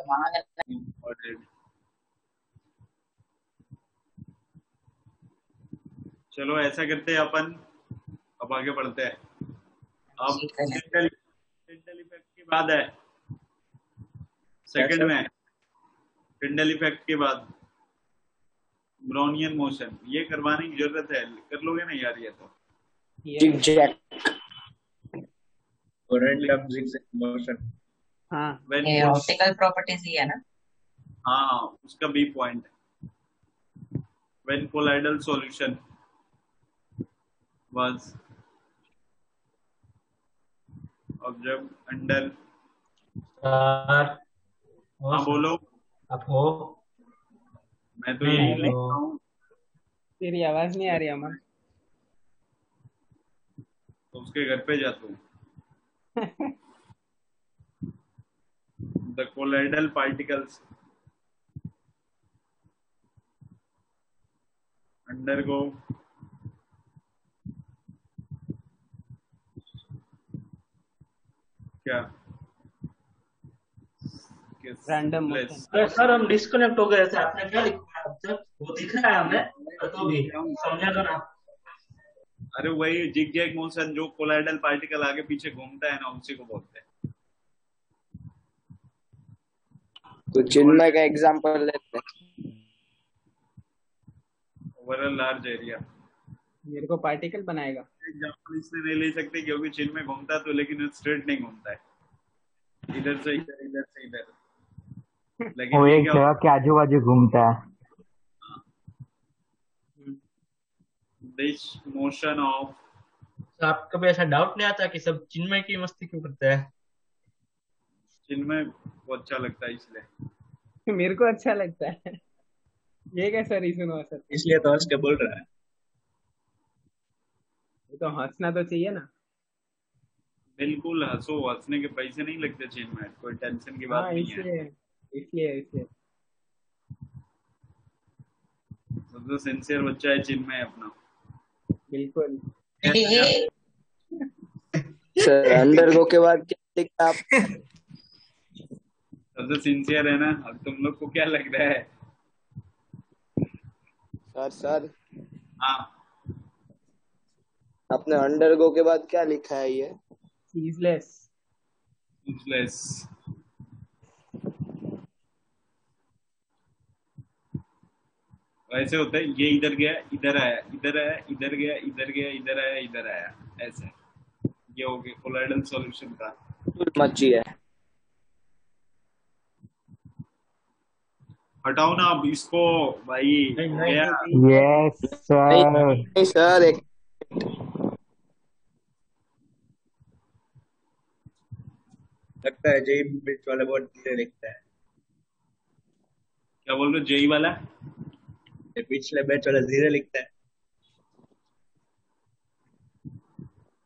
Important. चलो ऐसा करते हैं अपन, अब आगे बढ़ते हैं। अब टिंडल इफेक्ट की बात है सेकंड में, टिंडल इफेक्ट के बाद ब्राउनियन मोशन, ये करवाने की जरूरत है, कर लोगे ना यार ये तो? zigzag random zigzag motion. हाँ ये ऑप्टिकल प्रॉपर्टीज ही है ना? हाँ, उसका B point. when colloidal solution was observed under, हाँ बोलो। आप हो? मैं तो यही लिख रहा हूँ। तेरी आवाज नहीं आ रही अमन। तो उसके घर पे जा तू। The colloidal particles undergo क्या? Random motion. सर हम डिस्कनेक्ट हो गए थे, आपने क्या लिखा है? अब वो दिख रहा है हमें, तो भी समझा दो ना। अरे वही जिगजैग मोशन, जो कोलाइडल पार्टिकल आगे पीछे घूमता है ना, उसी को बोलते हैं। तो चिन्मय का एग्जांपल लेते हैं। Over a large area. मेरे को पार्टिकल बनाएगा। एग्जांपल इसलिए नहीं ले सकते क्योंकि चिन्मय घूमता है तो, लेकिन स्ट्रेट नहीं घूमता है, इधर से इधर, इधर से इधर। लेकिन वो ये एक क्या जगह के आजू बाजू घूमता है। दिस मोशन ऑफ, तो आपको कभी ऐसा डाउट नहीं आता कि सब चिन्मय की मस्ती क्यों करते हैं? चिन्मय को अच्छा लगता है इसलिए। मेरे को अच्छा लगता है। ये कैसा रीजन हो सकता इसलिए तो हंस के बोल रहा है। है? तो हंसना तो चाहिए ना। बिल्कुल हंसो, हंसने के पैसे नहीं लगते चिन्मय, कोई टेंशन की बात हाँ नहीं है। इसलिए सबसे सिंसियर बच्चा है चिन्मय अपना। बिल्कुल। सर अंडरगो के बाद क्या लिखा आप? सबसे सिंसियर है ना। अब तुम लोग को क्या लग रहा है? सर हाँ, आपने अंडरगो के बाद क्या लिखा है ये? चीजलेस। useless। ऐसे होता है, ये इधर गया, इधर आया, इधर आया, इधर गया, इधर गया, इधर आया, इधर आया, ऐसे। ये हो गया कोलाइडल सॉल्यूशन का। मच्छी है। हटाओ ना अब इसको भाई। नहीं, गया। Yes sir. नहीं सर, एक लगता है जेई बीच वाले बहुत धीरे लिखता है। क्या बोल रहे हो? जेई वाला ये पिछले बैच वाला धीरे लिखता है।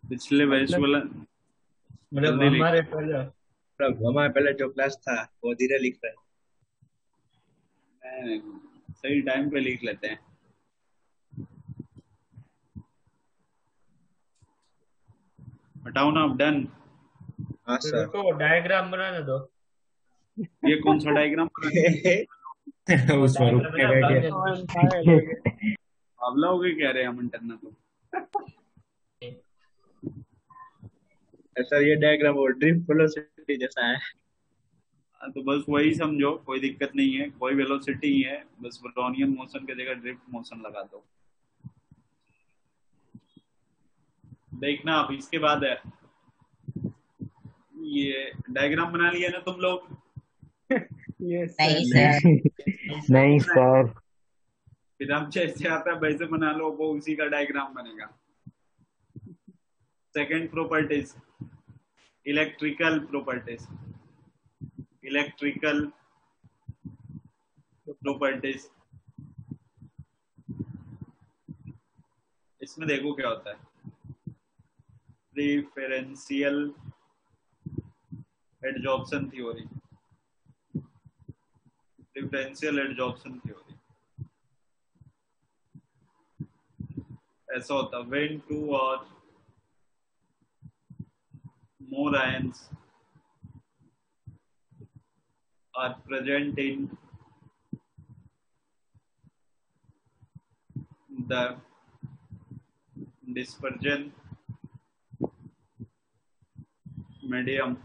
पिछले बैच वाला मतलब जल्दी लिख। हमारे पहले जो क्लास था वो धीरे लिख रहा है। सही टाइम पे लिख लेते हैं। हटाओ ना अब, डन। हाँ सर, को डायग्राम बनाने दो। ये कौन सा डायग्राम उस आंवला हो गए कह रहे हैं हम इंटरना तो। सर ये डायग्राम वो ड्रिफ्ट वेलोसिटी जैसा है। तो बस वही समझो, कोई दिक्कत नहीं है, कोई वेलोसिटी ही है, बस ब्राउनियन मोशन की जगह ड्रिफ्ट मोशन लगा दो। देखना आप, इसके बाद है ये डायग्राम बना लिया ना तुम लोग? यस नहीं सर। सर। नहीं सर। फिर आप जैसे आता है वैसे बना लो, वो उसी का डायग्राम बनेगा। Second properties, electrical properties. Electrical properties, इसमें देखो क्या होता है। Differential adsorption theory. Differential adsorption theory ऐसा होता है, व्हेन टू और more ions are present in the dispersion medium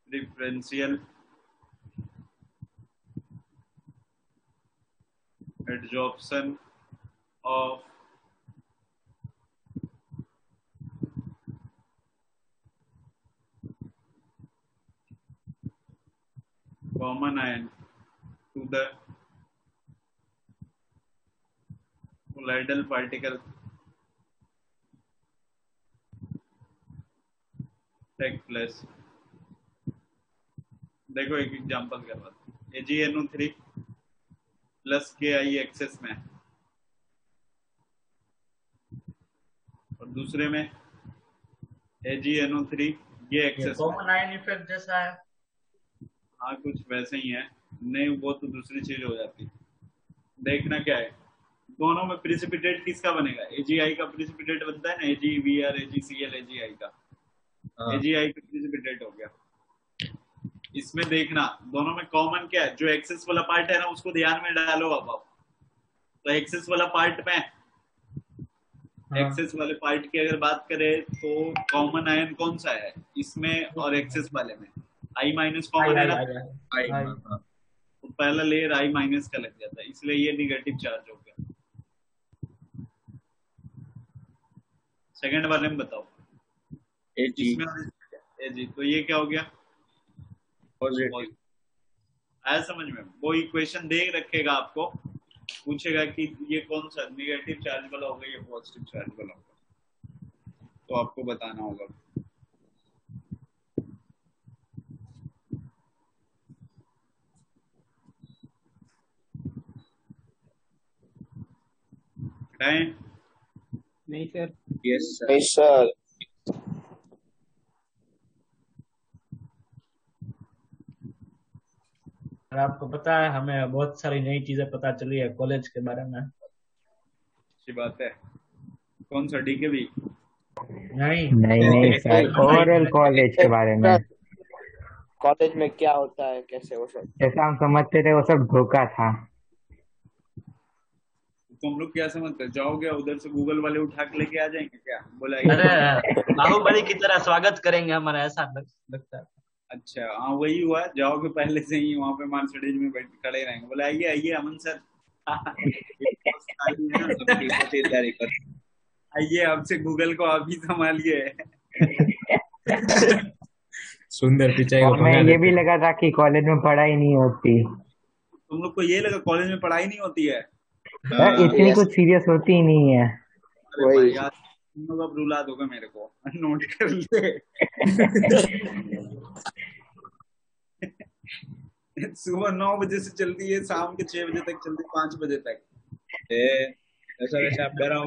differential adsorption of common ion to the colloidal particle take place. देखो एक एग्जांपल करवाता हूँ। AgNO3 प्लस KI एक्सेस में और दूसरे में AgNO3 ये एक्सेस में। कॉमन आयन इफेक्ट जैसा है। हाँ कुछ वैसे ही है। नहीं वो तो दूसरी चीज हो जाती है। देखना क्या है दोनों में प्रिसिपिटेट किसका बनेगा। AgI का प्रिसिपिटेट बनता है ना AgVr AgCl AgI का। AgI का प्रिसिपिटेट हो गया। इसमें देखना दोनों में कॉमन क्या है। जो एक्सेस वाला पार्ट है ना उसको ध्यान में डालो अब आप। तो एक्सेस वाला पार्ट में एक्सेस वाले पार्ट की अगर बात करें तो कॉमन आयन कौन सा है इसमें और एक्सेस वाले में I माइनस कॉमन है ना। तो पहला लेयर I माइनस का लग जाता है इसलिए ये निगेटिव चार्ज हो गया। सेकंड वाले में बताओ इसमें Ag तो ये क्या हो गया पॉजिटिव। आया समझ में। वो इक्वेशन दे रखेगा आपको पूछेगा कि ये कौन सा निगेटिव चार्ज वाला होगा या पॉजिटिव चार्ज वाला होगा तो आपको बताना होगा। नहीं सर। Yes yes sir. और आपको पता है हमें बहुत सारी नई चीजें पता चली है कॉलेज के बारे में। अच्छी बात है। कौन सा DKV? नहीं नहीं सर, ओवरऑल कॉलेज के बारे में कॉलेज में क्या होता है कैसे वो सब। जैसा हम समझते थे वो सब धोखा था। तुम लोग क्या समझते हो जाओगे उधर से गूगल वाले उठा के लेके आ जाएंगे क्या बोला। अरे बाहुबली की तरह स्वागत करेंगे हमारा ऐसा लगता है। अच्छा हाँ वही हुआ जाओगे पहले से ही वहाँ पे मर्सिडीज में बैठ खड़े रहेंगे बोले आइए आइए अमन सर आइए आपसे गूगल को आप ही संभालिए। सुंदर पिचाई और मैं ये भी लगा था कि कॉलेज में पढ़ाई नहीं होती। तुम लोग को ये लगा कॉलेज में पढ़ाई नहीं होती है। इतनी कुछ सीरियस होती ही नहीं है। अरे भाई यार तुम लोग अब रुला दोगे मेरे को नोट कर ले। सुबह 9 बजे से चलती है शाम के 6 बजे तक चलती 5 बजे तक। ऐसा वैसा आप डरा हो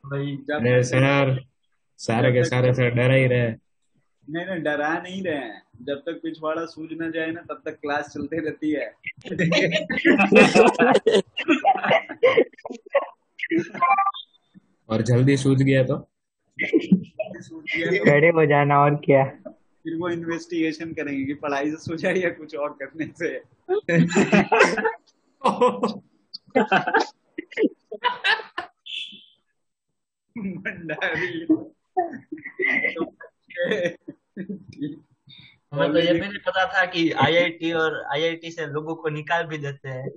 भाई अरे सर सारे के सारे सर डरा ही रहे। नहीं डरा नहीं रहे हैं। जब तक पिछवाड़ा सूझ न जाए ना तब तक क्लास चलते रहती है। और जल्दी सूझ गया तो खड़े हो जाना और क्या। फिर वो इन्वेस्टिगेशन करेंगे कि पढ़ाई से सूझा या कुछ और करने से। भंडारी हमें तो ये भी नहीं पता था कि IIT और IIT से लोगों को निकाल भी देते हैं।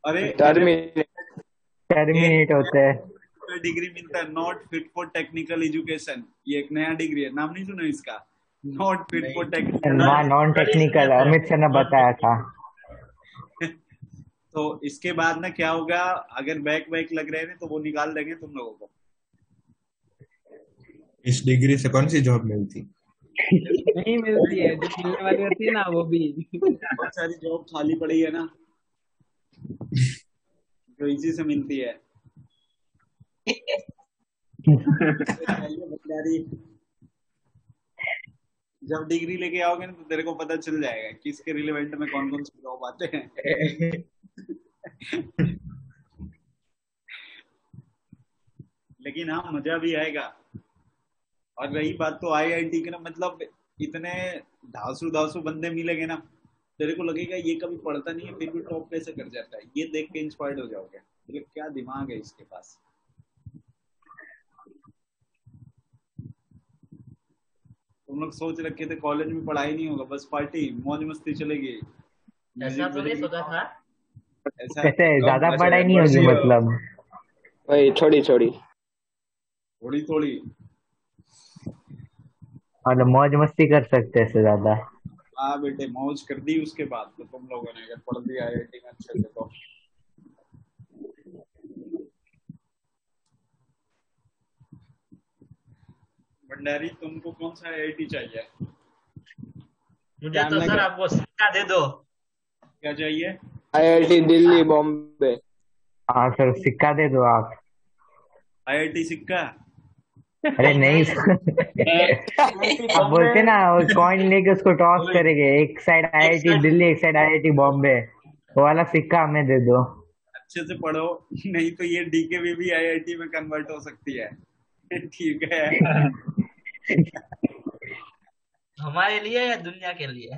अरे टर्मिनेट होते हैं। डिग्री मिलता है not fit for technical education. ये एक नया डिग्री है नाम नहीं सुना इसका not fit for technical. Non technical Amit sir ने बताया था। तो इसके बाद ना क्या होगा अगर बैक लग रहे हैं तो वो निकाल देंगे तुम लोगों को। इस डिग्री से कौन सी जॉब मिलती? नहीं मिलती है जो मिलने वाली होती है ना वो भी। बहुत सारी जॉब खाली पड़ी है ना जो इसी से मिलती है। जब डिग्री लेके आओगे ना तो तेरे को पता चल जाएगा किसके रिलेवेंट में कौन कौन से जॉब आते हैं। लेकिन हाँ मजा भी आएगा। और रही बात तो आईआईटी की ना, मतलब इतने धांसू धांसू बंदे मिलेंगे ना, तेरे को लगेगा ये कभी पढ़ता नहीं है फिर भी टॉप कैसे कर जाता है, ये देख के इंस्पायर्ड हो जाओगे, मतलब क्या दिमाग है इसके पास। तुम लोग सोच रखे थे कॉलेज में पढ़ाई नहीं होगा, बस पार्टी मौज मस्ती चलेगी, ऐसा म्यूजिक तो नहीं बजेगी। सोचा था। ऐसा कैसे कब ज्यादा बचा पढ़ाई है? नहीं होगी मतलब? वही थोड़ी थोड़ी। थोड़ी थोड़ी। मतलब मौज मस्ती कर सकते हैं इससे ज्यादा? हाँ बेटे मौज कर दी उसके बाद तो तुम लोगों ने, अगर पढ़ लिया आईआईटी में अच्छे से तो। भंडारी तुमको कौन सा आईआईटी चाहिए? मुझे तो सर जामनगर। आप वो सिक्का दे दो। क्या चाहिए? आईआईटी दिल्ली बॉम्बे। हाँ सर, सिक्का दे दो आप। आईआईटी सिक्का? अरे नहीं सर। आईआईटी आप बॉम्बे। बोलते ना, वो कॉइन लेके उसको टॉस वो करेंगे, एक साइड एक आईआईटी साइड दिल्ली, एक साइड आईआईटी बॉम्बे, वो वाला सिक्का हमें दे दो। अच्छे से पढ़ो, नहीं तो ये डीकेवी भी आईआईटी में कन्वर्ट हो सकती है। ठीक है। हमारे लिए या दुनिया के लिए?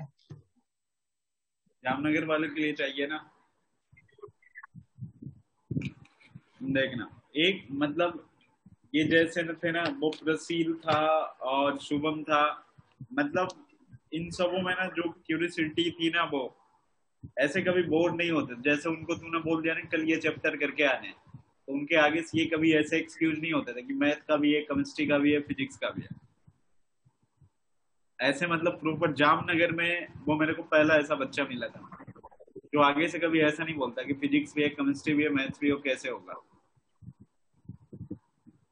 जामनगर वाले के लिए चाहिए ना। देखना, एक मतलब ये जैसे न थे ना, वो प्रसील था और शुभम था, मतलब इन सबों में ना जो क्यूरियोसिटी थी ना, वो ऐसे कभी बोर नहीं होते। जैसे उनको तूने बोल दिया ना कल ये चैप्टर करके आने, तो उनके आगे से ये कभी ऐसे एक्सक्यूज नहीं होते थे कि मैथ का भी है, केमिस्ट्री का भी है, फिजिक्स का भी है। ऐसे मतलब प्रॉपर जामनगर में वो मेरे को पहला ऐसा बच्चा मिला था जो आगे से कभी ऐसा नहीं बोलता कि फिजिक्स भी है, केमिस्ट्री भी है, मैथ्स भी हो, कैसे होगा।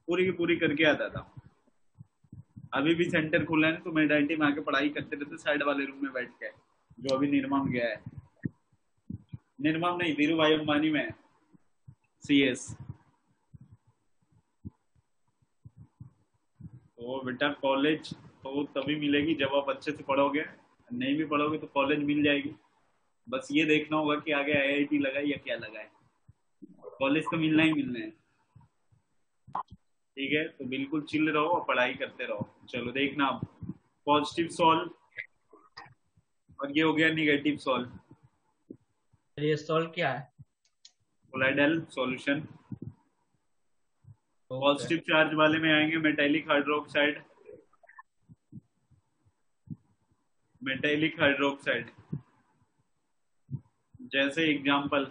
पूरी की पूरी करके आता था। अभी भी सेंटर खुला है ना, तो मेडाइटी में आके पढ़ाई करते रहते साइड वाले रूम में बैठ के, जो अभी निर्मम गया है। निर्मम नहीं, धीरू भाई अंबानी में सीएस। तो बेटा कॉलेज तो तभी मिलेगी जब आप अच्छे से पढ़ोगे, नहीं भी पढ़ोगे तो कॉलेज मिल जाएगी। बस ये देखना होगा कि आगे आईआईटी लगा है या क्या लगा है, कॉलेज तो मिलना ही मिलना है। ठीक है, तो बिल्कुल चिल रहो और पढ़ाई करते रहो। चलो देखना अब, पॉजिटिव सॉल्व और ये हो गया निगेटिव सॉल्व। ये सॉल्व क्या है? Colloidal solution. Okay. Positive charge वाले में आएंगे मेटालिक हाइड्रोक्साइड, मेटालिक हाइड्रोक्साइड। जैसे example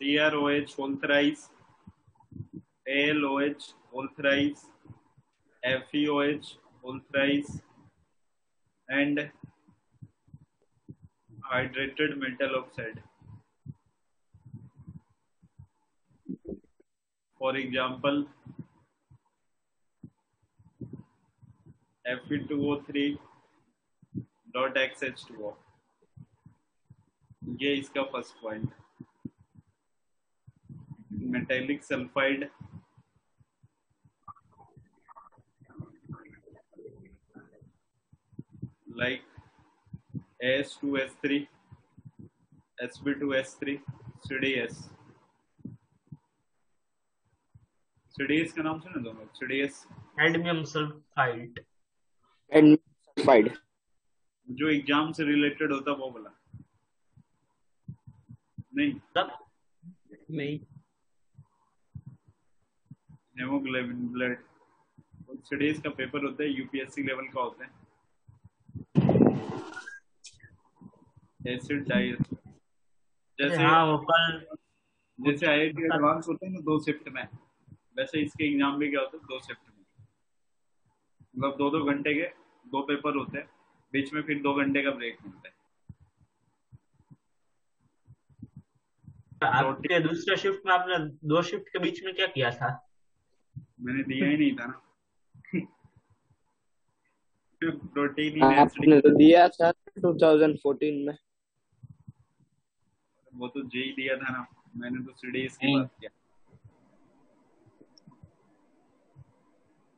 CrOH whole thrice, AlOH whole thrice, FeOH whole thrice and hydrated metal oxide. For example Fe2O3.XH2O। ये इसका first point. Metallic sulphide, like As2S3, Sb2S3, CDS। CDS का नाम सुने दोनों? CDS cadmium sulphide. And sulphide. जो exam से related होता वो बोला नहीं। तब नहीं। हेमोग्लोबिन ब्लड, CDS का पेपर होता है, यूपीएससी लेवल का होता है। एसिड डाइल, जैसे हाँ वो कल जैसे आईआईटी एडवांस होते हैं ना 2 शिफ्ट में, वैसे इसके एग्जाम भी क्या होता है 2 शिफ्ट में। मतलब 2-2 घंटे के 2 पेपर होते हैं, बीच में फिर 2 घंटे का ब्रेक मिलता है। आपके दूसरे शिफ्ट में आपने 2 शिफ्ट के बीच में क्या किया था? मैंने दिया ही नहीं था ना। प्रोटीन इन आपने एसिड, तो दिया था 2014 में। वो तो जेई दिया था ना, मैंने तो सीडीएस की नहीं बात किया।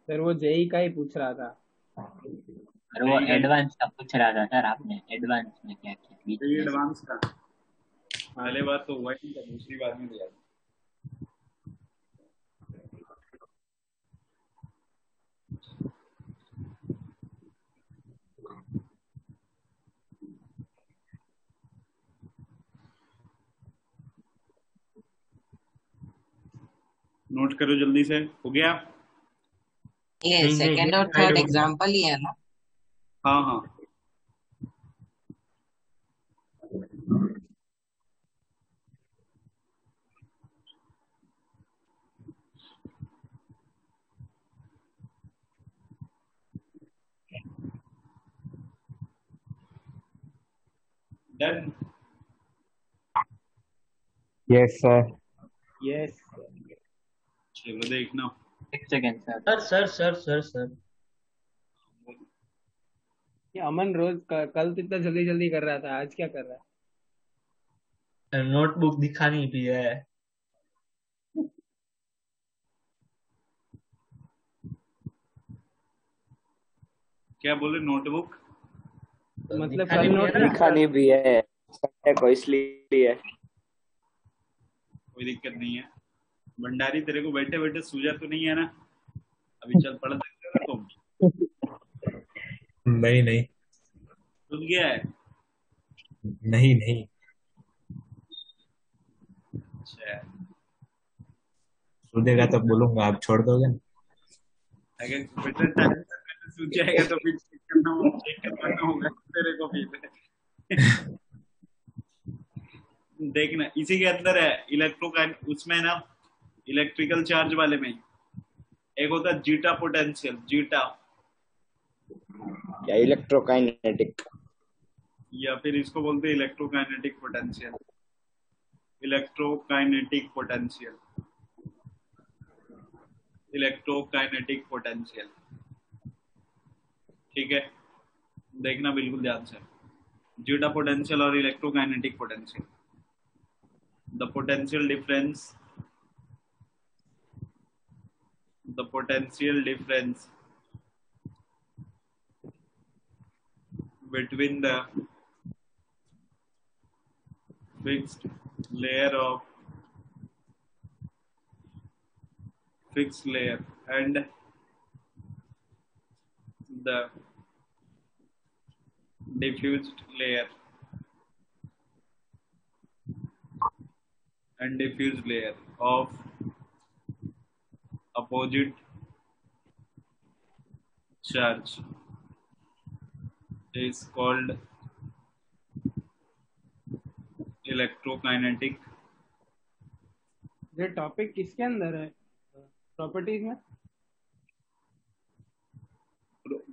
सर वो जेई का ही पूछ रहा था। और वो एडवांस का पूछ रहा था सर, आपने एडवांस में क्या किया बीच जेई में से? एडवांस का पहले बार तो हुआ ही नहीं था, दूसरी बार में दिया था। नोट करो जल्दी से, हो गया? ये नहीं, सेकंड और नहीं, थर्ड एग्जाम्पल ही है ना? हाँ हाँ। डन। Yes sir. यस। चलो देखना। एक सेकेंड सर। सर। ये अमन रोज कल तो इतना जल्दी जल्दी कर रहा था, आज क्या कर रहा नोटबुक दिखानी भी है। क्या बोले? नोटबुक है? मतलब दिखानी कल भी है नोट ना। नहीं लिखा नहीं भी है संडे को, इसलिए। कोई दिक्कत नहीं है। भंडारी तेरे को बैठे बैठे सूझा तो नहीं है ना? अभी चल पढ़ सकते हो तुम? नहीं नहीं सूझ गया है? नहीं नहीं। अच्छा, सूझेगा तो बोलूंगा, आप छोड़ दोगे ना? अगर बेटा टाइम से पहले सूझ जाएगा तो फिर चेक करवाना होगा तेरे को फिर। देखना इसी के अंदर है इलेक्ट्रोकाइन, उसमें ना इलेक्ट्रिकल चार्ज वाले में एक होता है जीटा पोटेंशियल। जीटा या इलेक्ट्रोकाइनेटिक। या फिर इसको बोलते हैं electrokinetic potential. Electrokinetic potential. Electrokinetic potential. ठीक है, देखना बिल्कुल ध्यान से। जीटा पोटेंशियल और electrokinetic potential, the potential difference, the potential difference between the fixed layer of fixed layer and the diffused layer of opposite charge is called electrokinetic। ये topic किसके अंदर है? प्रॉपर्टीज में?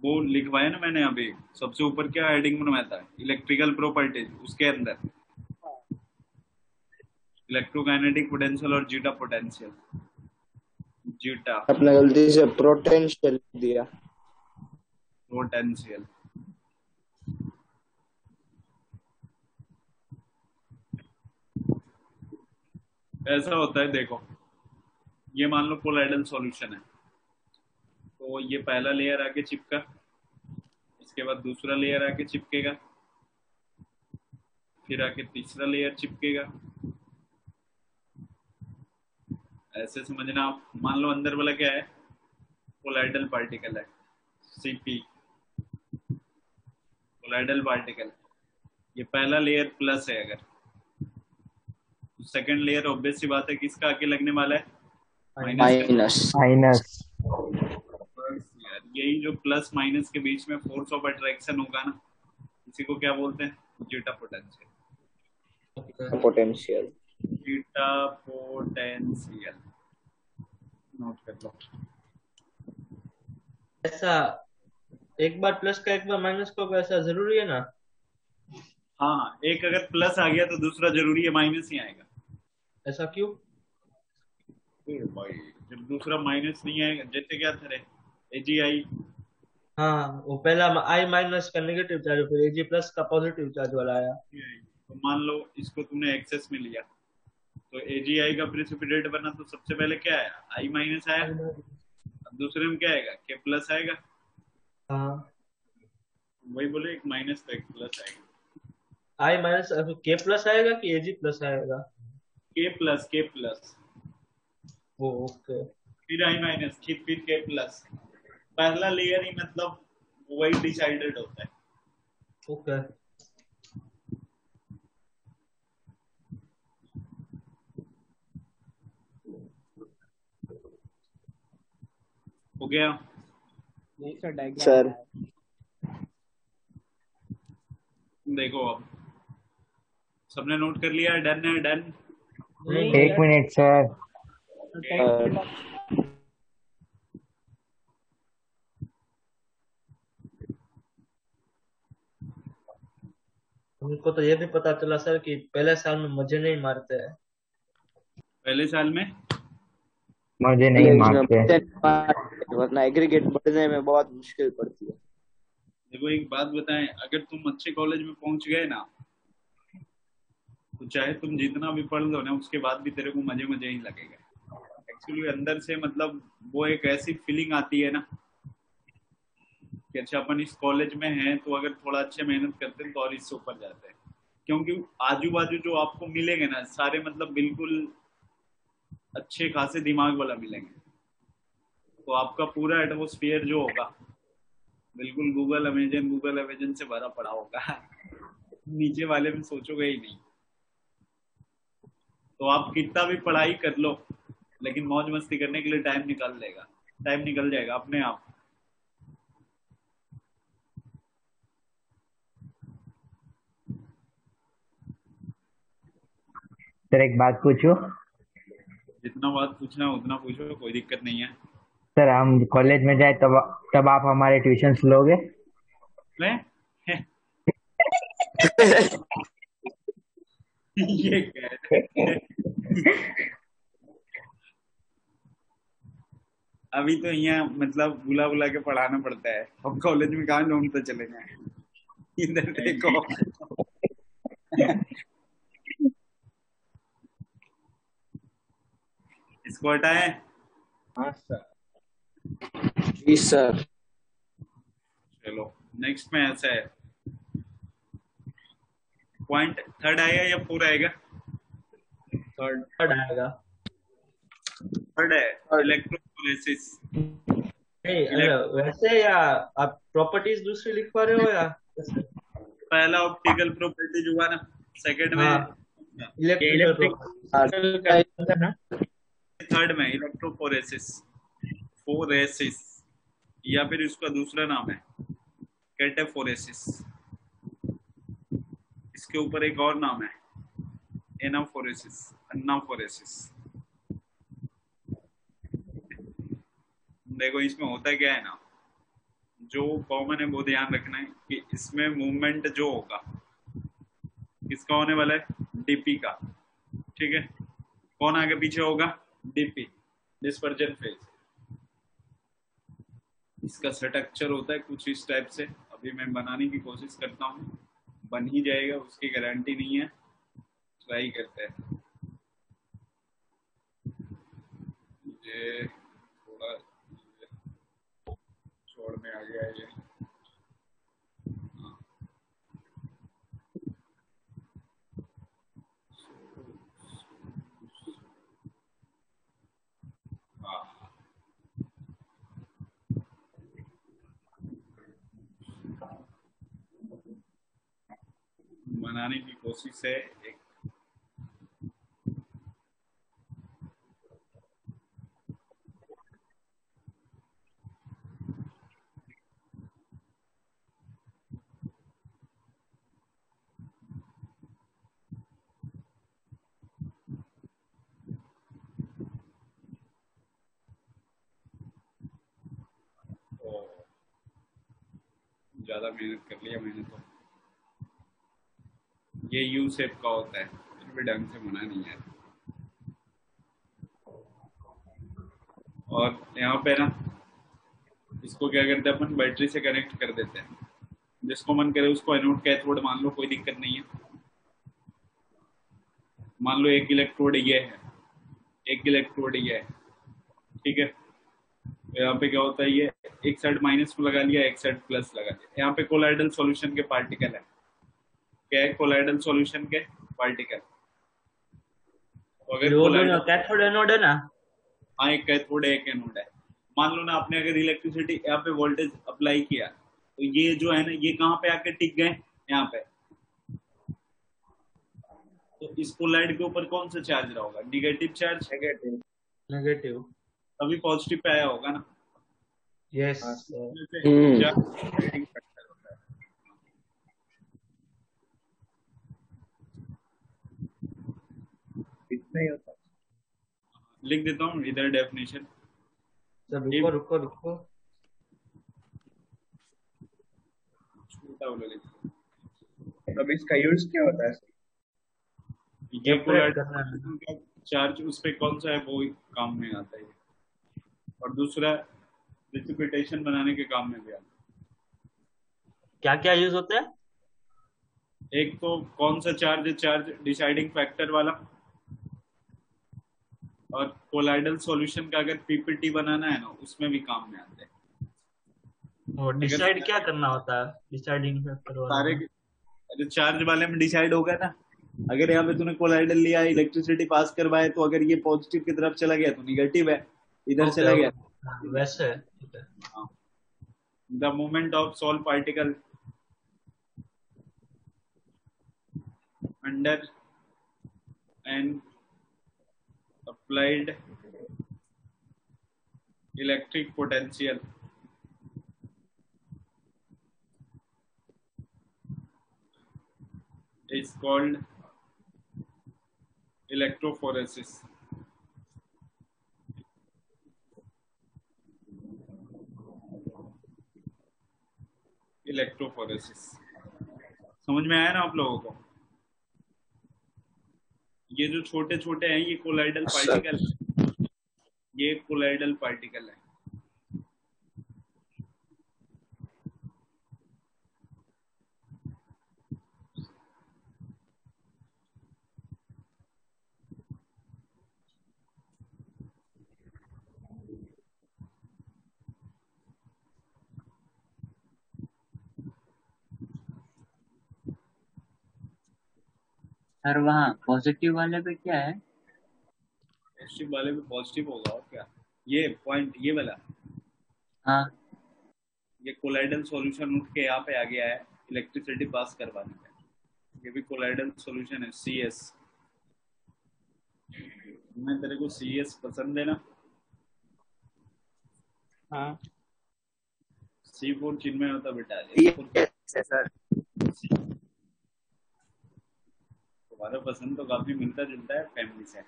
वो लिखवाया ना मैंने अभी, सबसे ऊपर क्या हेडिंग बनवाया था? इलेक्ट्रिकल प्रॉपर्टीज, उसके अंदर इलेक्ट्रोकाइनेटिक पोटेंशियल और जीटा पोटेंशियल। जीटा आपने गलती से पोटेंशियल दिया। पोटेंशियल। ऐसा होता है, देखो ये मान लो कोलाइडल सॉल्यूशन है, तो ये पहला लेयर आके चिपका, इसके बाद दूसरा लेयर आके चिपकेगा, फिर आके तीसरा लेयर चिपकेगा। ऐसे समझना आप। मान लो अंदर वाला क्या है? कोलाइडल पार्टिकल है, सीपी कोलाइडल पार्टिकल। ये पहला लेयर प्लस है, अगर सेकंड लेयर ऑब्वियस सी बात है किसका आके लगने वाला है? माइनस। माइनस। यार यही जो प्लस माइनस के बीच में फोर्स ऑफ अट्रैक्शन होगा ना, इसी को क्या बोलते हैं? Zeta potential. Potential. Zeta potential note कर लो। ऐसा एक बार प्लस का एक बार माइनस का होगा, ऐसा जरूरी है ना? हाँ, एक अगर प्लस आ गया तो दूसरा जरूरी है माइनस ही आएगा। ऐसा क्यों? भाई जब दूसरा माइनस नहीं आएगा, जैसे क्या था रे, एजीआई। हाँ, वो पहला आई माइनस का नेगेटिव चार्ज, फिर एजी प्लस का पॉजिटिव चार्ज वाला आया। तो मान लो इसको तुमने एक्सेस में लिया, तो एजीआई का प्रेसिपिटेट बना, तो सबसे पहले क्या आया? आई माइनस आया। अब दूसरे में क्या आएगा? के प्लस आएगा। हाँ, वही बोले, एक माइनस तो एक प्लस आएगा। आई माइनस के प्लस आएगा कि एजी प्लस आएगा? के प्लस, के प्लस। वो ओके। फिर आई माइनस, फिर के प्लस। पहला लेयर ही मतलब वही डिसाइडेड होता है। ओके। हो गया? नहीं सर, डायग्राम सर देखो अब सबने नोट कर लिया? डन है? डन? नहीं एक मिनट सर। टाइम हमको तो ये भी पता चला सर कि पहले साल में मजे नहीं मारते हैं। पहले साल में मुझे नहीं मारते। वरना एग्रीगेट बढ़ने में बहुत मुश्किल पड़ती है। देखो एक बात बताएं, अगर तुम अच्छे कॉलेज में पहुंच गए ना, तो चाहे तुम जितना भी पढ़ लो ना, उसके बाद भी तेरे को मजे मजे ही लगेगा। एक्चुअली अंदर से मतलब वो एक ऐसी फीलिंग आती है ना कि अच्छा अपन इस कॉलेज में हैं, तो अगर थोड़ा अच्छे मेहनत करते हैं तो और इससे ऊपर जाते हैं। क्योंकि आजू बाजू जो आपको मिलेंगे ना, सारे मतलब बिल्कुल अच्छे खासे दिमाग वाला मिलेंगे। तो आपका पूरा एटमोस्फियर जो होगा बिल्कुल गूगल अमेजन से भरा पड़ा होगा। नीचे वाले में सोचोगे ही नहीं। तो आप कितना भी पढ़ाई कर लो, लेकिन मौज मस्ती करने के लिए टाइम निकल जाएगा अपने आप। सर एक बात पूछूं? जितना बात पूछना है उतना पूछो, कोई दिक्कत नहीं है। सर हम कॉलेज में जाए तब आप हमारे ट्यूशंस लोगे? मैं ये कह रहे अभी तो यहाँ मतलब बुला बुला के पढ़ाना पड़ता है, अब कॉलेज में कहाँ ढूंढते चले गए। इधर देखो। इसको हटाए? हाँ सर। जी सर। चलो नेक्स्ट में ऐसा है, पॉइंट थर्ड आएगा या फोर आएगा? थर्ड आएगा। थर्ड है इलेक्ट्रोफोरेसिस। नहीं वैसे या आप प्रॉपर्टीज दूसरी लिखवा रहे हो या कैसे? पहला ऑप्टिकल प्रॉपर्टीज हुआ ना, सेकंड में इलेक्ट्रिकल ना, थर्ड में इलेक्ट्रोफोरेसिस, फोरेसिस, या फिर इसका दूसरा नाम है कैटाफोरेसिस। इसके ऊपर एक और नाम है एनाफोरेसिस, अन्नाफोरेसिस। देखो इसमें होता क्या है ना, जो कॉमन है वो ध्यान रखना है कि इसमें मूवमेंट जो होगा किसका होने वाला है? डीपी का। ठीक है, कौन आगे पीछे होगा? DP, dispersion phase. इसका स्ट्रक्चर होता है कुछ इस टाइप से। अभी मैं बनाने की कोशिश करता हूँ, बन ही जाएगा उसकी गारंटी नहीं है, ट्राई करते हैं। ये थोड़ा छोड़ में आ गया ये। बनाने की कोशिश है एक। ज्यादा मेहनत कर लिया मैंने तो। ये यू शेप का होता है, फिर भी ढंग से बना नहीं है। और यहाँ पे ना इसको क्या करते हैं अपन, बैटरी से कनेक्ट कर देते हैं। जिसको मन करे उसको एनोड कैथोड मान लो, कोई दिक्कत नहीं है। मान लो एक इलेक्ट्रोड ये है, एक इलेक्ट्रोड ये है, ठीक है। तो यहाँ पे क्या होता है, ये एक साइड माइनस को लगा लिया, एक साइड प्लस लगा लिया। यहाँ पे कोलाइडल सॉल्यूशन के पार्टिकल है। क्या है कोलाइडल सॉल्यूशन के पार्टिकल? तो अगर कोलाइडल कैथोड एनोड है ना, हाँ, एक कैथोड है एक एनोड है। मान लो ना आपने अगर इलेक्ट्रिसिटी यहाँ पे वोल्टेज अप्लाई किया, तो ये जो है ना ये कहाँ पे आके टिक गए? यहाँ पे। तो इस कोलाइड के ऊपर कौन सा चार्ज रहा होगा? Negative charge. नेगेटिव, तभी पॉजिटिव पे आया होगा ना। यस क्या डिसाइडिंग फैक्टर होता है? इतना ही होता है। लिख देता हूँ इधर डेफिनेशन। सर रुको रुको रुको छोटा वाला लिख दो। अब इसका यूज क्या होता है? ये Separate करना है। पोलराइजेशन का चार्ज उस पे कौन सा है वो काम में आता है, और दूसरा प्रिसिपिटेशन बनाने के काम में भी आता क्या क्या यूज होता है? है। एक तो कौन सा चार्ज है, चार्ज डिसाइडिंग फैक्टर वाला, और कोलाइडल सॉल्यूशन का अगर पीपीटी बनाना है ना उसमें भी काम में आता है। और डिसाइड क्या करना होता है डिसाइडिंग फैक्टर वाला सारे में? अरे चार्ज वाले में डिसाइड होगा ना, अगर यहाँ पे तूने कोलाइडल लिया, इलेक्ट्रिसिटी पास करवाए, तो अगर ये पॉजिटिव की तरफ चला गया तो निगेटिव है, इधर चला गया। हाँ, वैसे ठीक है। The movement of sol particle under an applied electric potential is called electrophoresis. Electrophoresis समझ में आया ना आप लोगों को? ये जो छोटे छोटे हैं ये कोलाइडल पार्टिकल, ये कोलाइडल पार्टिकल है। सर वहाँ पॉजिटिव वाले पे क्या है? पॉजिटिव वाले में पॉजिटिव होगा और क्या, ये पॉइंट ये वाला, हाँ ये कोलाइडल सॉल्यूशन उठ के यहाँ पे आ गया है इलेक्ट्रिसिटी पास करवाने का, ये भी कोलाइडल सॉल्यूशन है CS। मैं तेरे को CS पसंद है ना? हाँ C4 चिन्मय होता बेटा। सर तुम्हारा पसंद तो काफी मिलता जुलता है फैमिली से,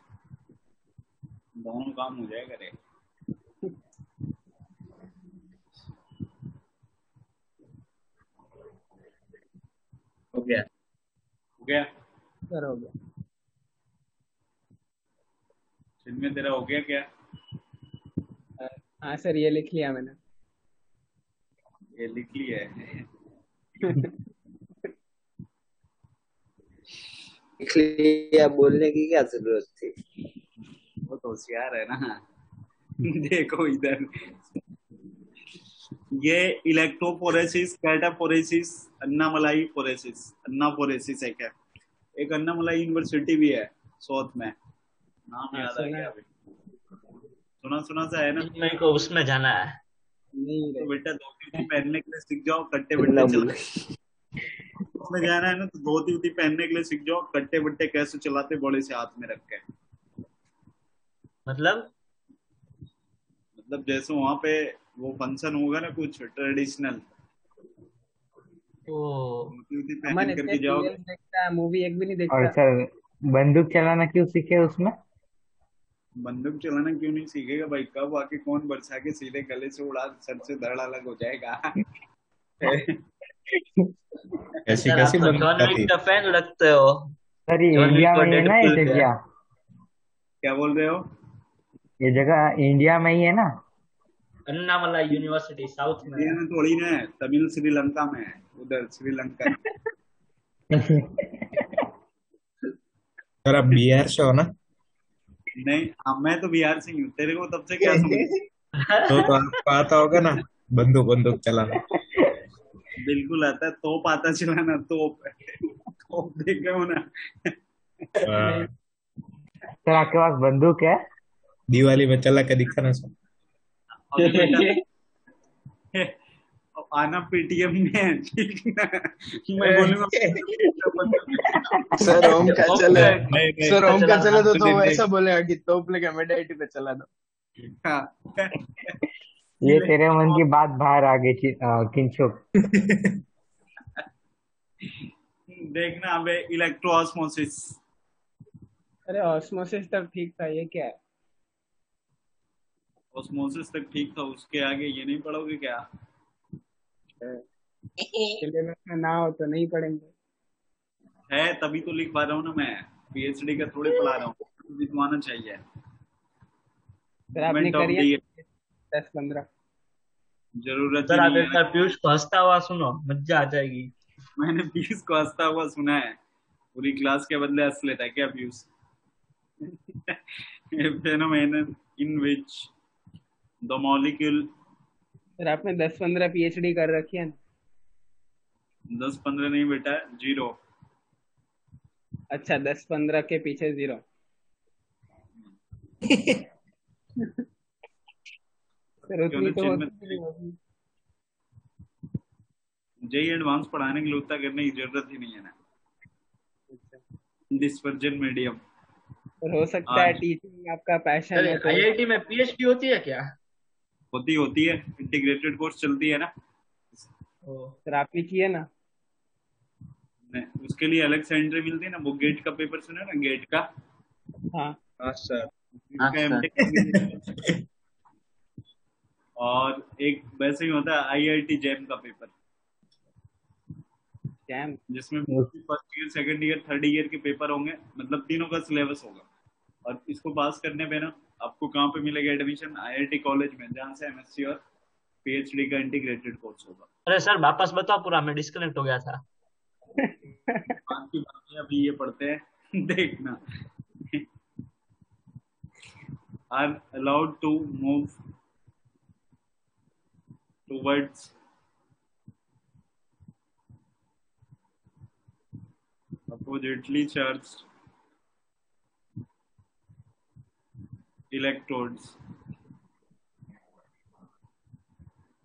दोनों काम हो जाएगा रे। हो गया। हो गया सर हो गया। चिन्मय तेरा हो गया क्या? हाँ सर ये लिख लिया मैंने। ये लिख लिया है। इसलिए बोलने की क्या जरूरत थी? वो तो होशियार है ना। देखो इधर, ये इलेक्ट्रोफोरेसिस, कैटाफोरेसिस, अन्नामलाई फोरेसिस, अन्नाफोरेसिस है क्या? एक अन्नामलाई यूनिवर्सिटी भी है साउथ में, नाम याद आ गया अभी। सुना सुना सा है ना? मेरे को उसमें जाना है। नहीं तो रे। बेटा धोती पहनने के लिए सीख जाओ, कट्टे बट्टे चला। उसमें जाना है ना तो धोती उती पहनने के लिए सीख जाओ, कट्टे बट्टे कैसे चलाते बड़े से हाथ में रख के। मतलब जैसे वहां पे वो फंक्शन होगा ना कुछ ट्रेडिशनल, वो धोती उती अमन पहन इतने करके जाओ। सीरियस देखता है, मूवी एक भी नहीं और देखता। सर बंदूक चलाना क्यों सीखे उसमें? बंदूक चलाना क्यों नहीं सीखेगा भाई? कब आके कौन बरसा के सीधे गले से उड़ा, सर से धड़ अलग हो जाएगा। कैसी सर आप कैसी तो बंदूक जॉन आती विक का फैन लगते हो। सर ये जॉन इंडिया विक और में ही है ना ये डेडपूल जगह? क्या बोल रहे हो? ये जगह इंडिया में ही है ना? अन्नामलाई यूनिवर्सिटी साउथ में इंडिया है। में थोड़ी ना है, तमिल श्रीलंका में है, उधर श्रीलंका। सर आप बिहार से हो ना? नहीं हाँ, मैं तो बिहार से ही हूँ, तेरे को तब से क्या समझ? तो आपको आता होगा ना बंदूक चलाना? बिल्कुल आता है, तोप आता चलाना, तोप। तोप देख रहे हो ना? हाँ, सर आपके पास बंदूक है? दिवाली में चला के दिखाना सर। अभी बेटा आना पेटीएम में, ठीक ना? मैं बोलूंगा सर ओम का चले, नहीं नहीं सर ओम का चले तो नहीं, नहीं। ऐसा बोलेगा कि तोप लेके मेडाइटी पे चला दो। हाँ। ये तेरे मन की बात बाहर आ गई किंचुक। देखना अबे इलेक्ट्रोऑस्मोसिस। अरे ऑस्मोसिस तक ठीक था, ये क्या है? ऑस्मोसिस तक ठीक था, उसके आगे ये नहीं पढ़ोगे क्या? सिलेबस में ना हो तो नहीं पढ़ेंगे। है तभी तो लिख पा रहा हूँ ना मैं। पीएचडी का थोड़ी पढ़ा रहा हूँ, लिखवाना चाहिए। सर आपने मूवमेंट ऑफ करी है डी 10-15? जरूरत ही सर आप नहीं एक है बार ना। पीयूष को हंसता हुआ सुनो, मजा आ जाएगी। मैंने पीयूष को हंसता हुआ सुना है। पूरी क्लास के बदले हंस लेता है क्या Piyush? Phenomenon in which the molecule. Sir आपने 10-15 पीएचडी कर रखी है ना? 10-15 नहीं बेटा, 0। अच्छा, 10-15 के पीछे 0। सर उतनी तो चिन्ह होती नहीं होगी। जेई एडवांस पढ़ाने के लिए उतना करने की जरूरत ही नहीं है ना। Dispersion medium. सर हो सकता है आज टीचिंग आपका पैशन सर है तो। आईआईटी में पीएचडी होती है क्या? होती है, इंटीग्रेटेड कोर्स चलती है ना। सर आपने किए ना? उसके लिए अलग से एंट्री मिलती है ना। वो गेट का पेपर सुना ना, गेट का। हाँ हाँ सर। हाँ उसका सर। MTech और एक वैसे ही होता है आईआईटी जैम का पेपर, जैम। जिसमें first year, second year, third year के पेपर होंगे। मतलब तीनों का सिलेबस होगा। और इसको पास करने पे ना आपको कहाँ पे मिलेगा एडमिशन? आईआईटी कॉलेज में, जहाँ से एमएससी और पीएचडी का इंटीग्रेटेड कोर्स होगा। अरे सर वापस बताओ पूरा, मैं डिस्कनेक्ट हो गया था। बात की बातें अभी ये पढ़ते हैं। देखना। are allowed to move towards oppositely charged electrodes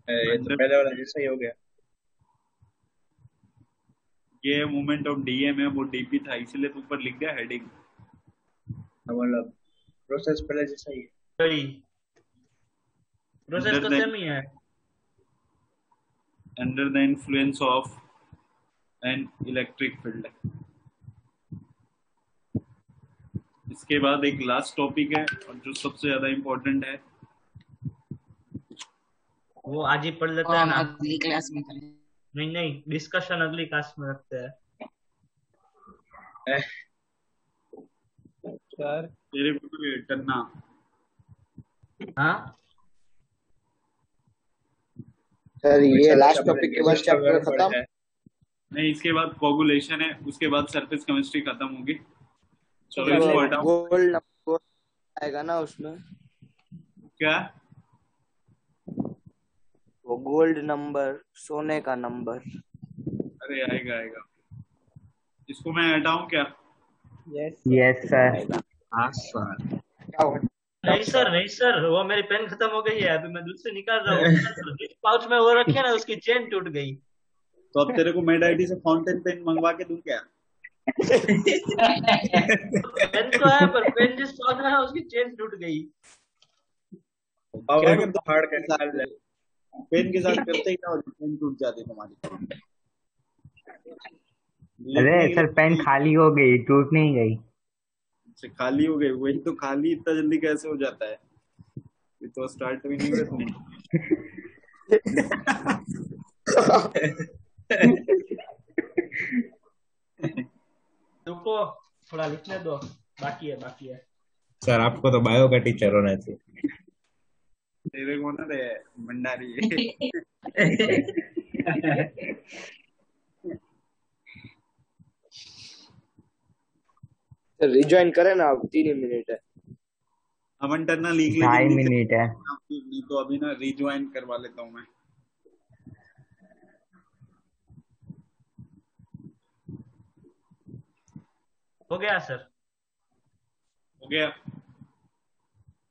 ये तो पहले वाला जैसा ही हो गया। ये मूवमेंट ऑफ डीएम है, वो डीपी था इसलिए तो ऊपर लिख दिया हेडिंग। मतलब प्रोसेस पहले जैसा ही है। वही प्रोसेस तो Under the सेम ही है। under the influence of an electric field। इसके बाद एक लास्ट टॉपिक है और जो सबसे ज्यादा इम्पोर्टेंट है। वो आज ही पढ़ वो लेते हैं हम ना। अगली क्लास में करें। नहीं नहीं, डिस्कशन अगली क्लास में रखते हैं। सर तेरे को तो ये करना। हाँ सर ये अच्छा, लास्ट अच्छा, टॉपिक के मतलब बाद research का चैप्टर गड़बड़ खत्म। है। नहीं, इसके बाद कोगुलेशन है, उसके बाद सरफेस केमिस्ट्री खत्म होगी। चलो कर इसको लेना। हटाओ। गोल्ड नंबर आएगा ना उसमें? क्या? वो गोल्ड नंबर, सोने का नंबर। अरे आएगा आएगा। इसको मैं हटाऊं क्या? Yes yes sir. हाँ सर। क्या हुआ? नहीं सर, नहीं सर, वो मेरी पेन खत्म हो गई है, अभी मैं दूसरी निकाल रहा हूँ। जिस पाउच में वो रखी है ना, उसकी चेन टूट गई। तो अब तेरे को मेड आईडी से फाउंटेन पेन मंगवा के दूं क्या? पेन तो है, पर पेन जिस पाउच में है उसकी चेन टूट गई। क्या पावर करते को फाड़ के निकाल ले। पेन के साथ करते ही ना, और पेन टूट जाती तुम्हारी। अरे लिखने के सर पेन लिए खाली हो गई, टूट नहीं गई। से खाली हो गई। वही तो, खाली इतना जल्दी कैसे हो जाता है? ये तो स्टार्ट भी नहीं हुए तुम। रुको, थोड़ा लिखने दो, बाकी है बाकी है। सर आपको तो बायो का टीचर होना चाहिए। तेरे को ना रे भंडारी। सर रिज्वाइन करें ना, अब 3 ही मिनट है। अमन टन्ना लीग 2.5 लेकिन मिनट है। नहीं तो अभी ना रिज्वाइन करवा लेता हूँ मैं। हो गया सर? हो गया।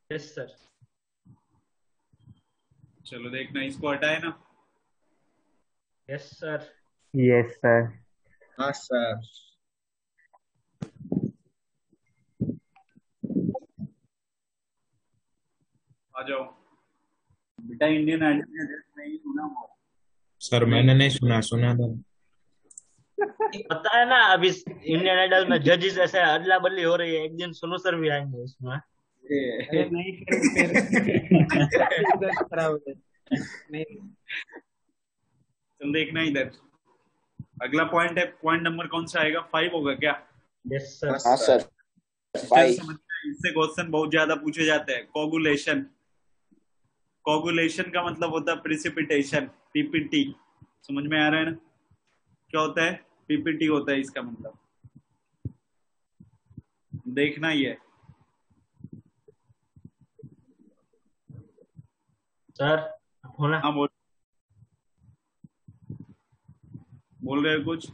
Yes sir. चलो देखना, इसको हटाए ना। Yes sir. Yes sir. हाँ सर। आ जाओ। बेटा इंडियन आइडल में जज नहीं सुना वो। सर मैंने नहीं सुना, सुना था। पता है ना, अभी इंडियन आइडल में जजेस ऐसे अदला बदली हो रही है, एक दिन सोनू सर भी आएंगे उसमें। अरे नहीं, फिर इधर खराब हो जाए। नहीं, चल देखना इधर, अगला पॉइंट है, पॉइंट नंबर कौन सा आएगा? 5 होगा क्या? Yes sir. हाँ सर, चल 5। समझना, इससे क्वेश्चन बहुत ज्यादा पूछे जाते हैं। कोगुलेशन, कोगुलेशन का मतलब होता है प्रिसिपिटेशन, पीपीटी। समझ में आ रहा है ना क्या होता है? पीपीटी होता है इसका मतलब, देखना ही है। सर होना। हाँ बोल रहे हो कुछ?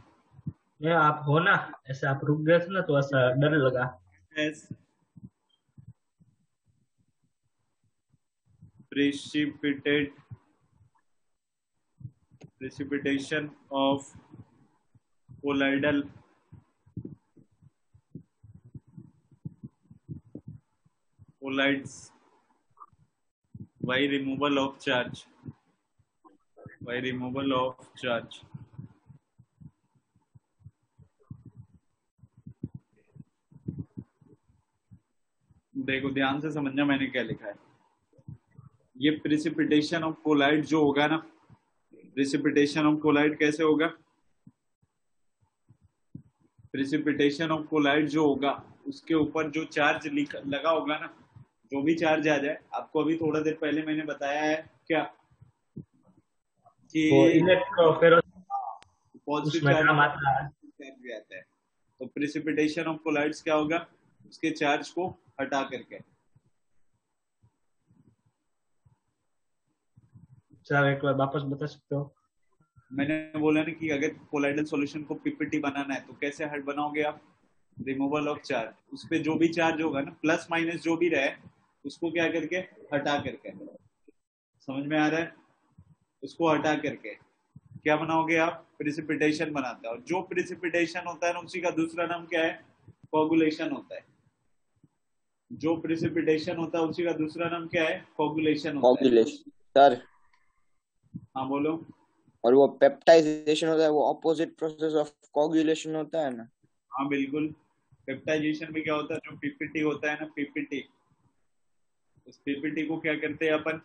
नहीं, आप हो ना, ऐसे आप रुक गए थे ना तो ऐसा डर लगा। Yes. Precipitation of colloidal colloids by removal of charge, by removal of charge। देखो ध्यान से समझना मैंने क्या लिखा है। ये प्रिसिपिटेशन ऑफ कोलाइड जो होगा ना, प्रिसिपिटेशन ऑफ कोलाइड कैसे होगा? प्रिसिपिटेशन ऑफ कोलाइड जो होगा उसके ऊपर जो चार्ज लगा होगा ना, जो भी चार्ज आ जाए, आपको अभी थोड़ा देर पहले मैंने बताया है क्या कि वो इलेक्ट्रोफेरो पॉजिटिव उसमें चार्ज काम आता है। भी आता है। तो प्रिसिपिटेशन ऑफ कोलाइड्स क्या होगा? उसके चार्ज को हटा करके। सर एक बार वापस बता सकते हो? मैंने बोला ना कि अगर कोलाइडल सॉल्यूशन को पीपीटी बनाना है तो कैसे हट बनाओगे आप? रिमूवल ऑफ चार्ज, उस पे जो भी चार्ज होगा ना, प्लस माइनस जो भी रहे, उसको क्या करके हटा करके। समझ में आ रहा है? उसको हटा करके क्या बनाओगे आप? प्रिसिपिटेशन बनाते हैं। और जो प्रिसिपिटेशन होता है ना, उसी का दूसरा नाम क्या है? कोगुलेशन होता है। जो प्रिसिपिटेशन होता है उसी का दूसरा नाम क्या है? कोगुलेशन होता है। Coagulation sir. हाँ बोलो। और वो पेप्टाइजेशन होता है, वो ऑपोजिट प्रोसेस ऑफ कोगुलेशन होता है ना? हाँ बिल्कुल। पेप्टाइजेशन में क्या होता है? जो पीपीटी होता है ना, पीपीटी, उस पीपीटी को क्या करते हैं अपन?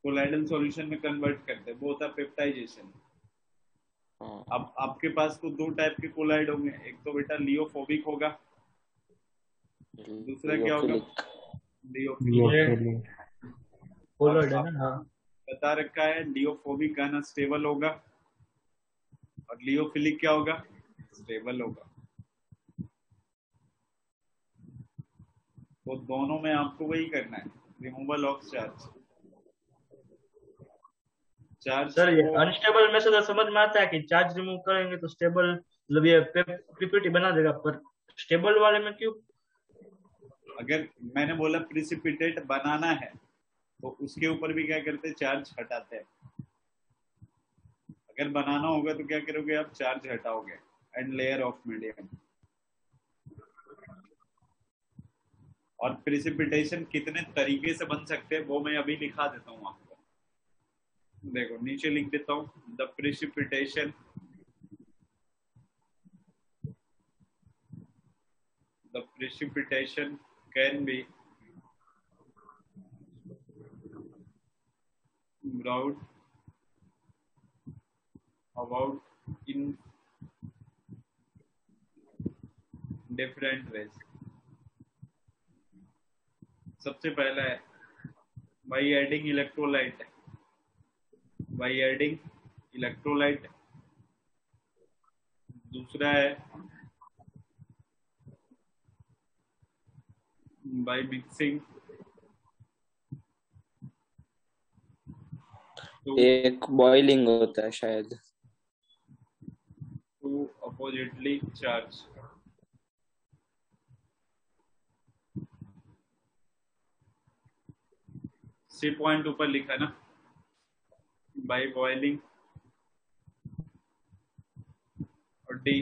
कोलाइडल सॉल्यूशन में कन्वर्ट करते हैं, वो होता है पेप्टाइजेशन। अब आपके पास तो दो टाइप के कोलाइड होंगे, एक तो बेटा लियोफोबिक होगा, दूसरा क्या होगा? लियोफिलिक। कोलोइड है ना? हाँ। बता रखा है लियोफोबिक का ना स्टेबल होगा, और लियोफिलिक क्या होगा? स्टेबल होगा। तो दोनों में आपको वही करना है, removal of charge. Charge sir ये को अनस्टेबल में से तो समझ में आता है कि चार्ज रिमूव करेंगे तो स्टेबल, मतलब ये पीपीटी बना देगा, पर स्टेबल वाले में क्यों? अगर मैंने बोला प्रिसिपिटेट बनाना है तो उसके ऊपर भी क्या करते हैं? चार्ज हटाते हैं। अगर बनाना होगा तो क्या करोगे आप? चार्ज हटाओगे। And layer of medium. और प्रिसिपिटेशन कितने तरीके से बन सकते हैं वो मैं अभी लिखा देता हूँ आपको। देखो नीचे लिख देता हूँ, the precipitation, the precipitation can be brought about in different ways। सबसे पहला है by adding electrolyte, by adding electrolyte। दूसरा है by mixing एक बॉइलिंग होता है शायद। two oppositely charged। C point ऊपर लिखा ना, by boiling, और डी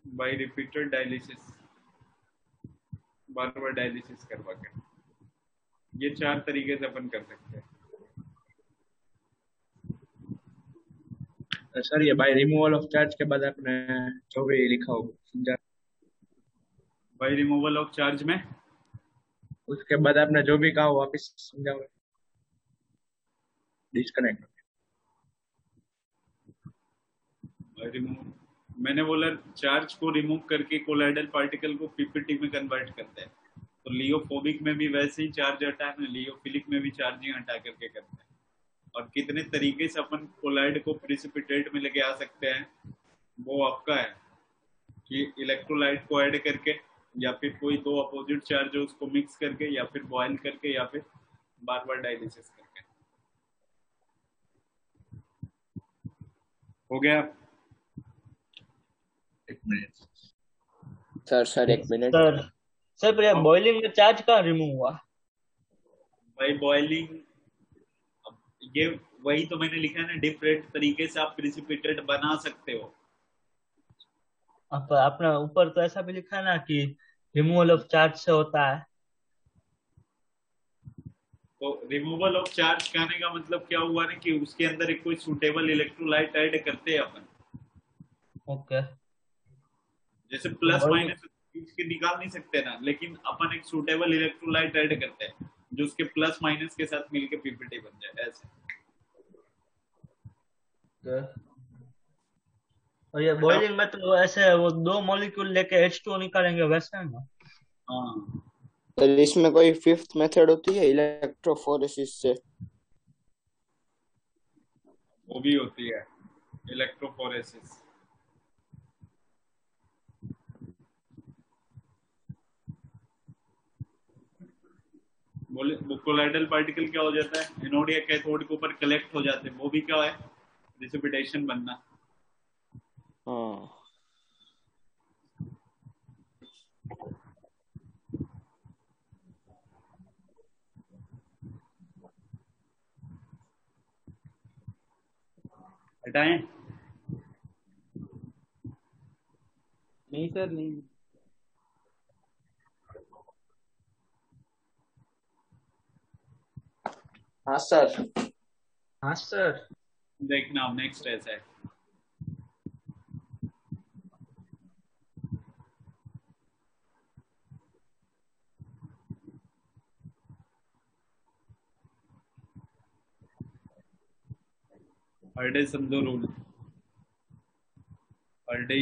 by repeated dialysis, बार बार डायलिसिस करवा के। ये 4 तरीके से अपन कर सकते हैं। सर ये बाय रिमूवल ऑफ चार्ज के बाद आपने जो भी लिखा हो समझा, बाय रिमूवल ऑफ चार्ज में उसके बाद आपने जो भी कहा हो वापस समझाओ। डिस्कनेक्ट। मैंने बोला चार्ज को रिमूव करके कोलाइडल पार्टिकल को पीपीटी में कन्वर्ट करते हैं। तो लियोफोबिक में भी वैसे ही चार्ज हटाना, लियोफिलिक में भी चार्जिंग हटा करके करते हैं। और कितने तरीके से अपन कोलाइड को प्रिसिपिटेट में लेके आ सकते हैं वो आपका है कि इलेक्ट्रोलाइट को ऐड करके, या फिर कोई दो अपोजिट चार्ज हो उसको मिक्स करके, या फिर बॉयल करके, या फिर बार बार डायलिसिस करके। हो गया? एक मिनट सर एक मिनट। सर पर बॉइलिंग में चार्ज कहाँ रिमूव हुआ? भाई बॉइलिंग, ये वही तो मैंने लिखा है ना, डिफरेंट तरीके से आप प्रिसिपिटेट बना सकते हो। अब अपना ऊपर तो ऐसा भी लिखा है ना कि रिमूवल ऑफ चार्ज से होता है। तो रिमूवल ऑफ चार्ज कहने का मतलब क्या हुआ ना कि उसके अंदर एक कोई सूटेबल इलेक्ट्रोलाइट ऐड करते हैं अपन। ओके। जैसे प्लस माइनस के निकाल नहीं सकते ना, लेकिन अपन एक सूटेबल इलेक्ट्रोलाइट ऐड करते हैं जो उसके प्लस माइनस के साथ मिलके पीपीटी बन जाए, ऐसे। और ये बॉइलिंग में तो ऐसे वो दो मॉलिक्यूल लेके H2O निकालेंगे वैसे है ना? हाँ, तो इसमें कोई फिफ्थ मेथड होती है इलेक्ट्रोफोरेसिस से? वो भी होती है इलेक्ट्रोफोरेसिस। बोले वो कोलाइडल पार्टिकल क्या हो जाता है, एनोड या कैथोड के ऊपर कलेक्ट हो जाते हैं, वो भी क्या है, प्रिसिपिटेशन बनना। हाँ। हटाएं? नहीं सर नहीं। हाँ सर। हाँ सर। देखना अब नेक्स्ट ऐसा है। हरडे समझो रूल, हरडे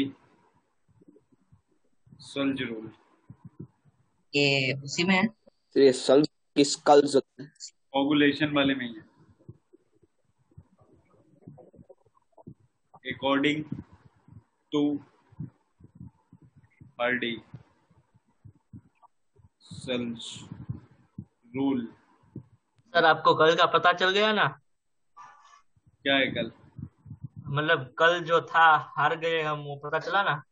सल्ज रूल। ये उसी में है। तो ये सल किस कल्स कोगुलेशन वाले में ही है। According to Hardy Schulze rule. Sir आपको कल का पता चल गया ना? क्या है कल? मतलब कल जो था हार गए हम, वो पता चला ना?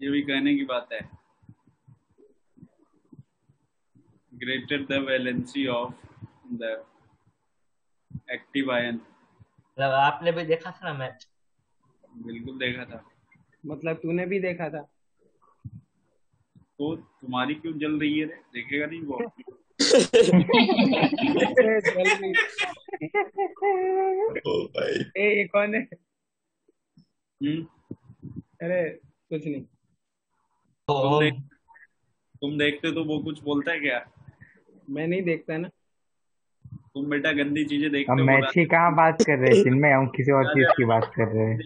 ये भी कहने की बात है। Greater the valency of the active ion. मतलब आपने भी देखा था ना मैच? बिल्कुल देखा था। मतलब तूने भी देखा था? तो तुम्हारी क्यों जल रही है रे? देखेगा नहीं वो? ये कौन है? हम्म, अरे कुछ नहीं। तुम देखते तो वो कुछ बोलता है क्या? मैं नहीं देखता ना। तुम बेटा गंदी चीजें हम देखते हो। मैच की कहाँ बात कर रहे हैं जिनमें, हम किसी और चीज की बात कर रहे हैं।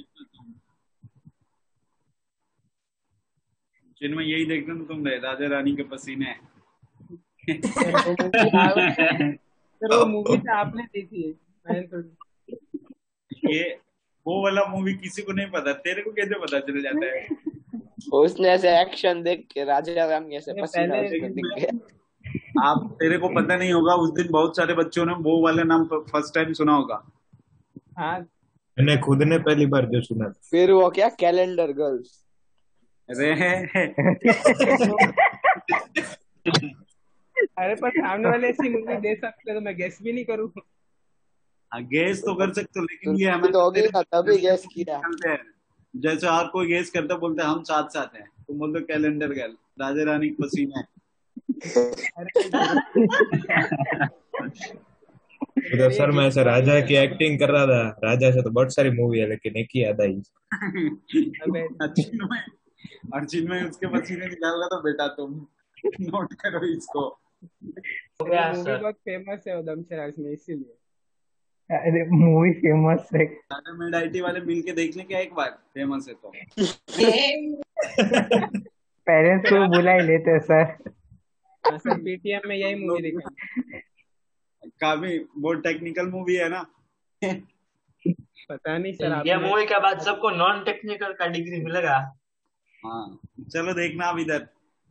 जिनमें यही देखते हो तुम राजा रानी के पसीने। सर वो मूवी तो आपने देखी है, मैंने तो। ये वो वाला मूवी किसी को नहीं पता, तेरे को कैसे पता चल जाता है? उसने ऐसे एक्शन देख के राजा राम ऐसे पसीना पहले उसको दिख गया। आप तेरे को पता नहीं होगा, उस दिन बहुत सारे बच्चों ने वो वाला नाम फर्स्ट टाइम सुना होगा। हाँ मैंने खुद ने पहली बार जो सुना था। फिर वो क्या कैलेंडर गर्ल्स। अरे अरे पर सामने वाले ऐसी मूवी दे सकते तो मैं गेस भी नहीं करूँ। गेस तो कर सकते हो, लेकिन ये हमें तो हो गया तभी गेस किया। जैसे और कोई गेस करता बोलते हम साथ साथ हैं, तुम बोलते कैलेंडर गर्ल, राजा रानी के पसीने। अरे तो सर मैं ऐसे राजा की एक्टिंग कर रहा था। राजा से तो बहुत सारी मूवी है लेकिन एक ही याद आई। अबे अर्जुन में उसके पसीने निकाल रहा था बेटा, तुम नोट करो इसको। हो वो गया मूवी सर। बहुत फेमस है उधम सिराज में, इसीलिए। अरे मूवी फेमस है। टाटा मेड आईटी वाले मिल के देखने क्या एक बार, फेमस है तो। पेरेंट्स को बुला ही लेते हैं सर। हाँ सर, पीटीएम में यही हम मूवी लोग दिखाई। काफी बहुत टेक्निकल मूवी है ना। पता नहीं सर, ये आपने। मूवी के बाद सबको नॉन टेक्निकल का डिग्री मिलेगा। हाँ चलो देखना अब इधर।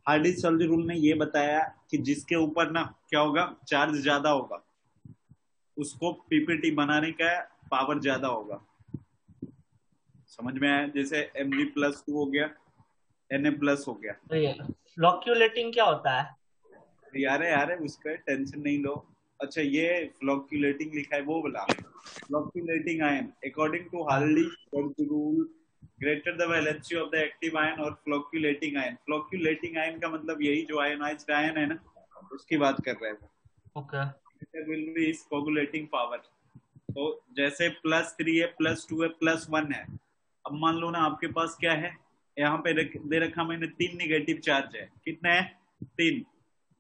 हार्डिस सॉल्जर रूल ने ये बताया कि जिसके ऊपर ना क्या होगा, चार्ज ज्यादा होगा, उसको पीपीटी बनाने का पावर ज्यादा होगा। समझ में आया? जैसे Mg+2 हो गया, Na+ हो गया। तो ये फ्लॉक्यूलेटिंग क्या होता है? यार यार उसका टेंशन नहीं लो। अच्छा ये फ्लॉक्यूलेटिंग लिखा है वो बोला। Flocculating ion according to Hardy rule greater the valency of the active ion और फ्लॉक्यूलेटिंग आयन। फ्लॉक्यूलेटिंग आयन का मतलब यही जो आयनाइज्ड आयन है ना, उसकी बात कर रहे हैं। Okay. Will be is coagulating power. तो जैसे +3 है, +2 है, +1 है। अब मान लो ना आपके पास क्या है, यहाँ पे दे रखा मैंने 3 निगेटिव चार्ज है। कितने हैं? 3।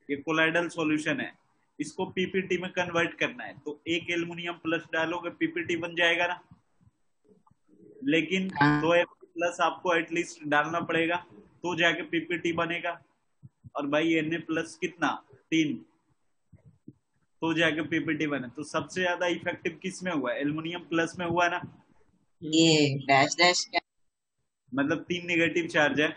ये कोलाइडल सॉल्यूशन है, इसको पीपीटी में कन्वर्ट करना है। तो एक एल्युमिनियम प्लस डालोगे पीपीटी बन जाएगा ना, लेकिन 2 प्लस आपको एटलीस्ट डालना पड़ेगा तो जाके पीपीटी बनेगा। और भाई Na+ कितना? 3, तो जाके पीपीटी बने। तो सबसे ज्यादा इफेक्टिव किस में हुआ? एल्युमिनियम प्लस में हुआ ना। ये डैश डैश क्या? मतलब 3 निगेटिव चार्ज है,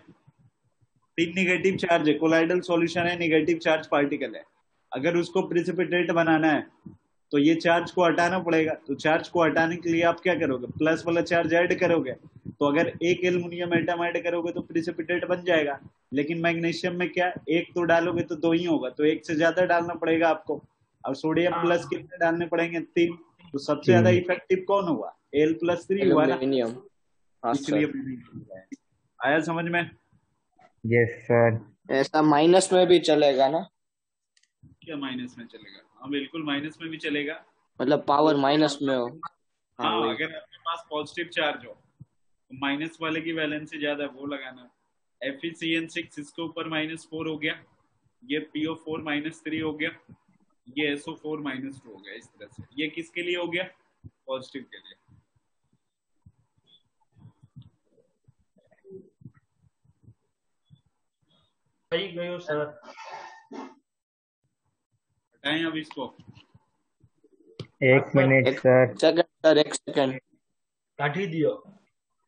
3 निगेटिव चार्ज है, कोलाइडल सॉल्यूशन है, निगेटिव चार्ज पार्टिकल है। अगर उसको प्रिसिपिटेट बनाना है तो ये चार्ज को हटाना पड़ेगा। तो चार्ज को हटाने के लिए आप क्या करोगे? प्लस वाला चार्ज ऐड करोगे। तो अगर एक एल्युमिनियम एटम ऐड करोगे तो प्रिसिपिटेट बन जाएगा। लेकिन मैग्नीशियम में क्या, एक तो डालोगे तो 2 ही होगा, तो एक से ज्यादा डालना पड़ेगा आपको। और सोडियम प्लस कितने डालने पड़ेंगे? 3। तो सबसे ज्यादा इफेक्टिव कौन हुआ? Al+3 हुआ ना, एल्यूमिनियम। हाँ इसलिए सर। आया समझ में? Yes sir. ऐसा माइनस में भी चलेगा ना? क्या माइनस में चलेगा? हाँ बिल्कुल माइनस में भी चलेगा। मतलब पावर माइनस में हो। हाँ हाँ वही। अगर आपके पास पॉजिटिव चार्ज हो तो माइनस वाले की वैलेंसी ज्यादा है, वो लगाना। FeCN6 इसके ऊपर -4 हो गया, ये PO4 -3 हो गया, ये SO4 -2 हो गया। इस तरह से ये किसके लिए हो गया? पॉजिटिव के लिए। सही गयो सर। हटाएं अब इसको। एक मिनट एक सर। सेकंड सर, एक सेकंड। काट ही दियो।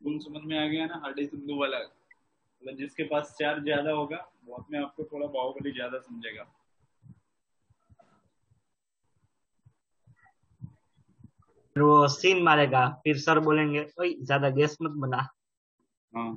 फुल समझ में आ गया ना? हार्डी सिंधु वाला, मतलब जिसके पास चार्ज ज्यादा होगा वो अपने आप को थोड़ा बाहुबली ज्यादा समझेगा। फिर वो सीन मारेगा, फिर सर बोलेंगे ओए ज्यादा गैस मत बना। हाँ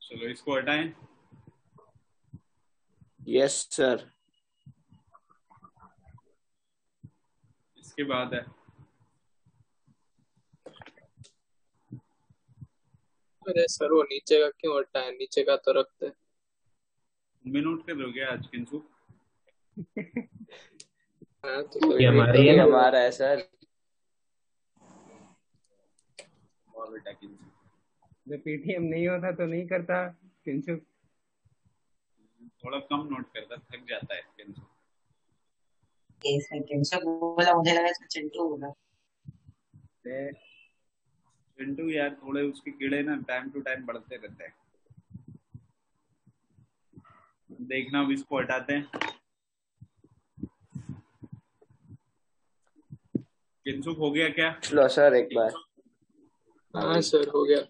चलो इसको हटाएं। Yes sir. इसके बाद है अरे सर, वो नीचे का क्यों हटा है? नीचे का तो रखते हैं। तुम नोट कर दोगे आज किंसु? हाँ तो ये हमारी ये है ना। हमारा है सर। और बेटा किंसु जब पीटीएम नहीं होता तो नहीं करता किंचु। थोड़ा कम नोट करता, थक जाता है किंसु। ये सेकंड से बोला, मुझे लगा इसका चिंटू बोला। चिंटू यार थोड़े उसके कीड़े ना टाइम टू टाइम बढ़ते रहते हैं। देखना अब इसको हटाते हैं। किंसुक हो गया क्या? लो सर एक बार। हाँ सर, हो गया।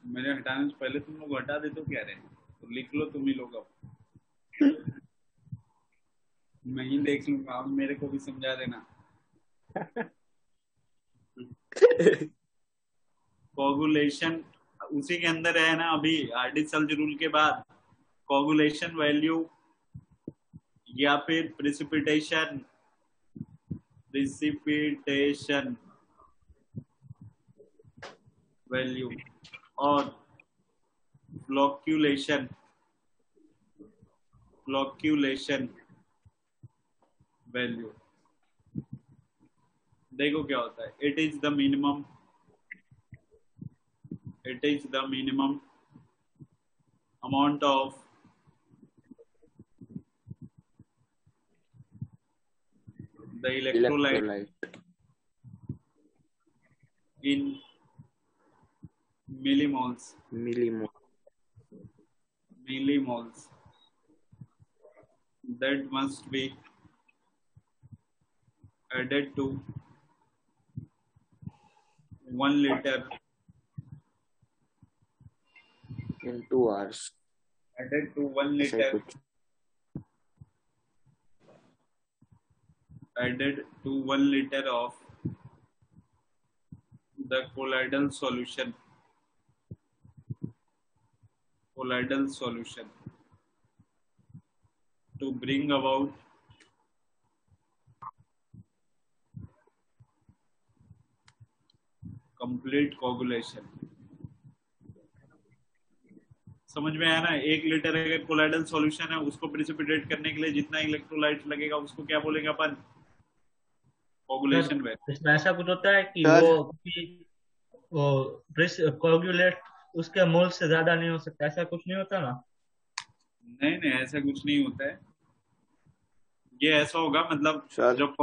मैंने हटाने से पहले तुम लोग हटा दे तो क्या रहे? तो लिख लो तुम ही लोग अब। मैं ही देख लूंगा, अब मेरे को भी समझा देना। कोगुलेशन उसी के अंदर है ना, अभी आर्डिसल्ज रूल के बाद कोगुलेशन वैल्यू या फिर प्रिसिपिटेशन वैल्यू और फ्लोक्यूलेशन वैल्यू। देखो क्या होता है, it is the minimum amount of the electrolyte in millimoles that must be added to 1 liter in 2 hours. added to 1 ऐसा liter कुछ added to 1 liter of the colloidal solution to bring about complete coagulation। समझ में आया ना? 1 litre अगर colloidal solution है, उसको precipitate करने के लिए जितना इलेक्ट्रोलाइट लगेगा उसको क्या बोलेंगे अपन? Coagulation value. इसमें ऐसा कुछ होता है कि सर वो कोगुलेट उसके मोल से ज्यादा नहीं हो सकता, ऐसा कुछ नहीं होता ना? नहीं ऐसा कुछ नहीं होता है। ये ऐसा होगा मतलब सर जब,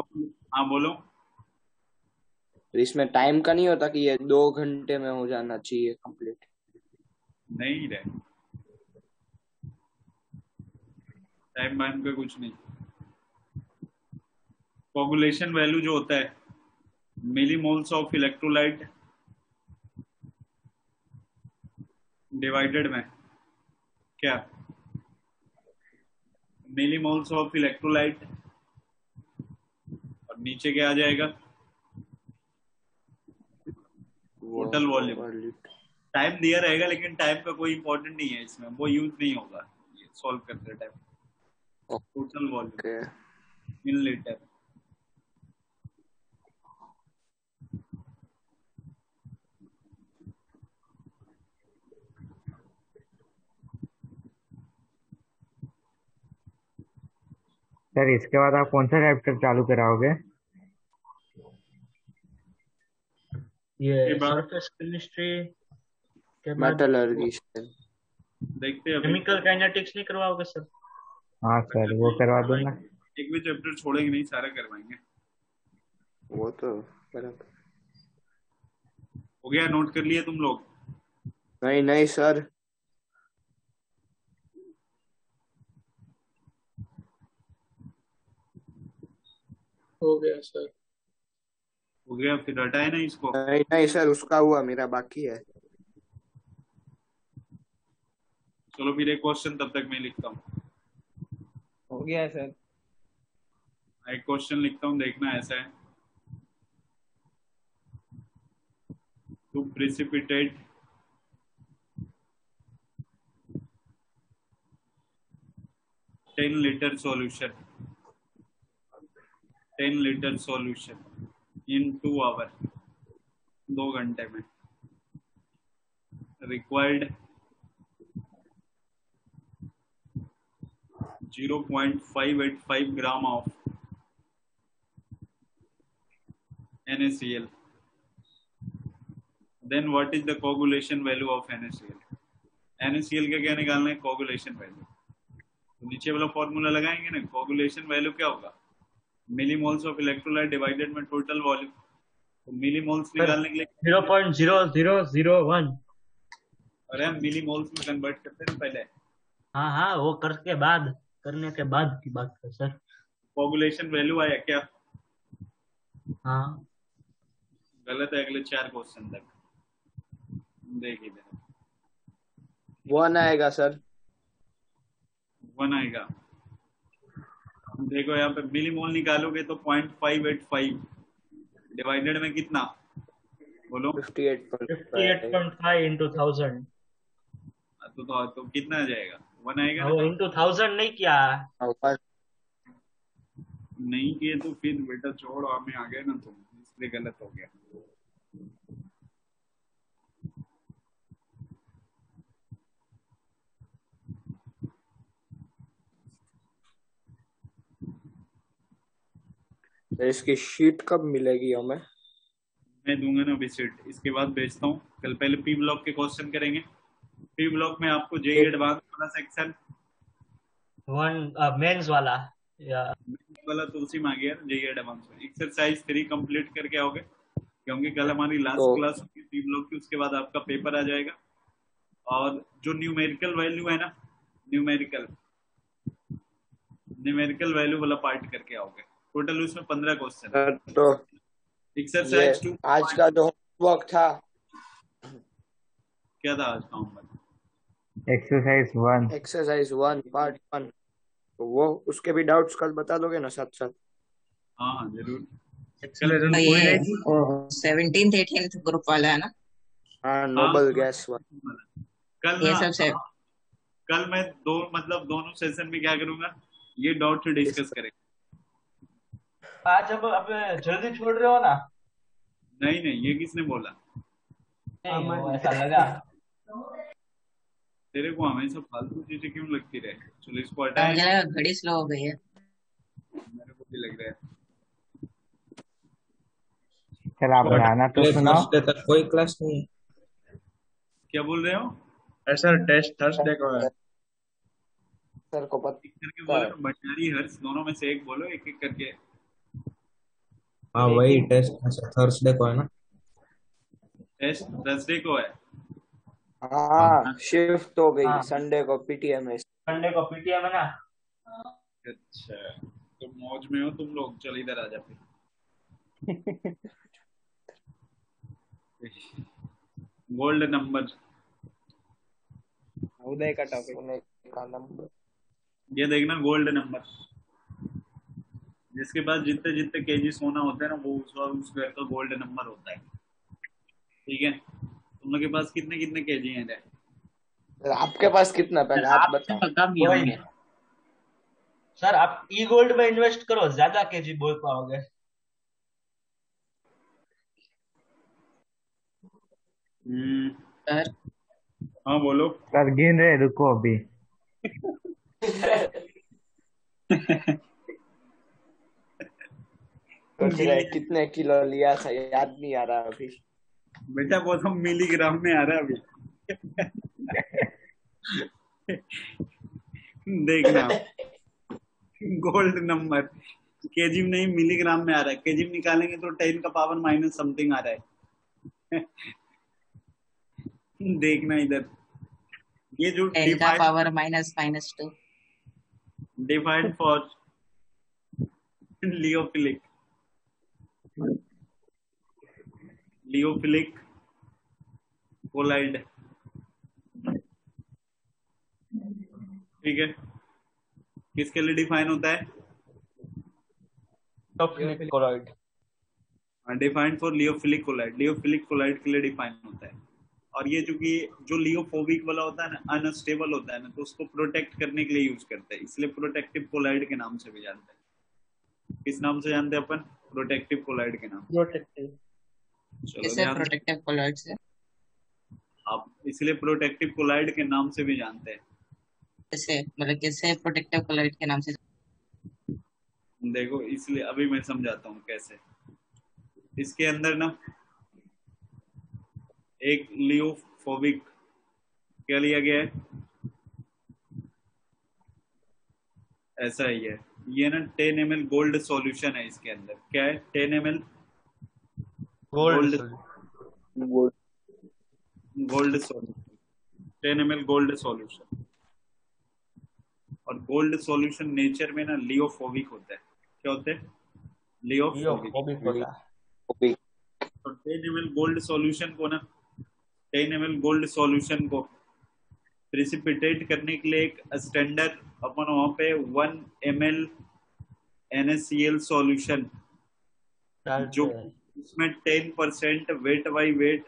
हाँ बोलो। इसमें टाइम का नहीं होता कि ये 2 घंटे में हो जाना चाहिए कंप्लीट? नहीं रे, टाइम वाइम का कुछ नहीं। कोगुलेशन वैल्यू जो होता है मिलीमोल्स ऑफ इलेक्ट्रोलाइट डिवाइडेड में क्या, मिलीमोल्स ऑफ इलेक्ट्रोलाइट और नीचे क्या आ जाएगा? Total volume. टाइम दिया रहेगा लेकिन टाइम का कोई इंपॉर्टेंट नहीं है इसमें, वो यूज नहीं होगा ये सॉल्व करते time. Total volume in litre. Sir इसके बाद आप कौन सा चैप्टर चालू कराओगे? ये सरफेस केमिस्ट्री के बाद मेटलर्जी देखते हैं केमिकल काइनेटिक्स नहीं करवाओगे सर? हाँ सर वो करवा दो ना। एक भी चैप्टर छोड़ेंगे नहीं, सारा करवाएंगे। वो तो बराबर। हो गया? नोट कर लिए तुम लोग? नहीं सर। हो गया सर। हो गया, फिर हटाए ना इसको। नहीं सर, उसका हुआ, मेरा बाकी है। चलो फिर एक क्वेश्चन तब तक मैं लिखता हूँ। हो गया सर। एक क्वेश्चन लिखता हूँ, देखना ऐसा है। To precipitate ten litre solution in 2 hour, 2 घंटे में required 0.585 gram of NaCl। Then what is the coagulation value of NaCl? NaCl का क्या निकालना है? Coagulation value. तो नीचे वाला फॉर्मूला लगाएंगे ना, कोगुलेशन वैल्यू क्या होगा? मिलीमोल्स ऑफ इलेक्ट्रोलाइट डिवाइडेड में टोटल वॉल्यूम। तो मिलीमोल्स निकालने के लिए 0.0001। अरे हम मिलीमोल्स में कन्वर्ट करते हैं पहले। हाँ वो करने के बाद की बात है सर। कोगुलेशन वैल्यू आया क्या? हाँ गलत है। अगले 4 क्वेश्चन तक देख इधर। 1 आएगा सर। 1 आएगा। देखो यहाँ पे मिलीमोल निकालोगे तो 0.585 डिवाइडेड में कितना बोलो? 58.5 58.5 into 1000। तो कितना आ जाएगा? 1 आएगा वो ना? into 1000 नहीं किया। नहीं किए तो फिर बेटा छोड़, हमें आ गए ना तुम, इसलिए गलत हो गया। तो इसकी शीट कब मिलेगी हमें? मैं दूंगा ना विजिट, इसके बाद भेजता हूँ। कल पहले पी ब्लॉक के क्वेश्चन करेंगे। पी ब्लॉक में आपको जेई एडवांस वाला सेक्शन मेंस वाला या वाला तो उसी में आ गया जेई एडवांस में। एक्सरसाइज 3 कंप्लीट करके आओगे, क्योंकि कल हमारी लास्ट तो क्लास होगी पी ब्लॉक की, उसके बाद आपका पेपर आ जाएगा। और जो न्यूमेरिकल वैल्यू है ना, न्यूमेरिकल वैल्यू वाला पार्ट करके आओगे। टोटल उसमें 15 क्वेश्चन। तो ये एक्सरसाइज 2 आज का जो होमवर्क था, क्या था आज का होमवर्क? एक्सरसाइज 1 पार्ट 1, तो वो उसके भी डाउट्स कल बता दोगे ना साथ साथ? हाँ जरूर। तो ये 17th 18th ग्रुप वाला है ना? हाँ, नोबल गैस वाला। कल ये ना, सब से कल मैं दोनों सेशन में क्या करूंगा, ये डाउट डिस्कस करेंगे। आज अब जल्दी छोड़ रहे हो ना? नहीं नहीं, ये किसने बोला? नहीं, वो ऐसा लगा। तेरे को हमेशा फालतू चीजें क्यों लगती रहे? चलो इसको मुझे हटाएं। लगा घड़ी स्लो हो गई है। मेरे को भी लग रहा है। चल आप गाना तो सुनाओ। थर्सडे तक कोई क्लास नहीं है। क्या बोल रहे हो? सर टेस्ट थर्सडे को है। सर को एक करके बोलो, भंडारी हर्ष दोनों में से एक बोलो, एक एक करके। हाँ वही टेस्ट थर्सडे को है ना? टेस्ट थर्सडे को है। हाँ, शिफ्ट हो गई, हाँ। संडे को पीटीएम है। संडे को पीटीएम है ना? अच्छा, तो मौज में हो तुम लोग। चल इधर आ जा फिर। गोल्ड नंबर, उदय का टॉपिक। सोने का नंबर। ये देखना गोल्ड नंबर, जिसके पास जितने जितने केजी सोना होता है ना, वो उस घर का गोल्ड नंबर होता है। ठीक है, तुम लोग के पास कितने कितने केजी हैं? आपके पास कितना, पहले आप बताओ। तो कम ही होंगे। सर आप ई गोल्ड में इन्वेस्ट करो, ज्यादा केजी बोल पाओगे। सर हाँ बोलो। सर गिन रहे, रुको अभी। सोच रहे कितने किलो लिया था, याद नहीं आ रहा अभी। बेटा वो तो मिलीग्राम में आ रहा है अभी। देखना गोल्ड नंबर केजी में नहीं, मिलीग्राम में आ रहा है। केजी में निकालेंगे तो 10 का पावर माइनस समथिंग आ रहा है। देखना इधर, ये जो 10 का power -2 defined for lyophilic colloid. ठीक है, किसके लिए डिफाइन होता है? Colloid. Defined for lyophilic colloid. Lyophilic colloid के लिए डिफाइन होता है। और ये चूंकि जो लियोफोबिक वाला होता है ना, अनस्टेबल होता है ना, तो उसको प्रोटेक्ट करने के लिए यूज करते हैं, इसलिए प्रोटेक्टिव कोलाइड के नाम से भी जानते हैं। किस नाम से जानते हैं अपन? प्रोटेक्टिव कोलाइड के नाम। प्रोटेक्टिव। चलो किसे ध्यान, प्रोटेक्टिव कोलॉइड से? आप इसलिए प्रोटेक्टिव कोलाइड के नाम से भी जानते हैं। किसे मतलब किसे प्रोटेक्टिव कोलॉइड के नाम से? देखो इसलिए अभी मैं समझाता हूँ कैसे। इसके अंदर ना एक लियोफोबिक क्या लिया गया है, ऐसा ही है। ये ना 10 ml गोल्ड सॉल्यूशन है इसके अंदर। क्या है? 10 ml gold solution, 10 ml gold solution. और गोल्ड सॉल्यूशन नेचर में ना लियोफोबिक होता है। क्या होता है? लियोफोबिक। तो 10 ml गोल्ड सॉल्यूशन को ना, 10 ml गोल्ड सॉल्यूशन को प्रिसिपिटेट करने के लिए एक स्टैंडर्ड अपन वहां पे 1 ml NaCl सॉल्यूशन डालते जो हैं उसमें 10% वेट बाई वेट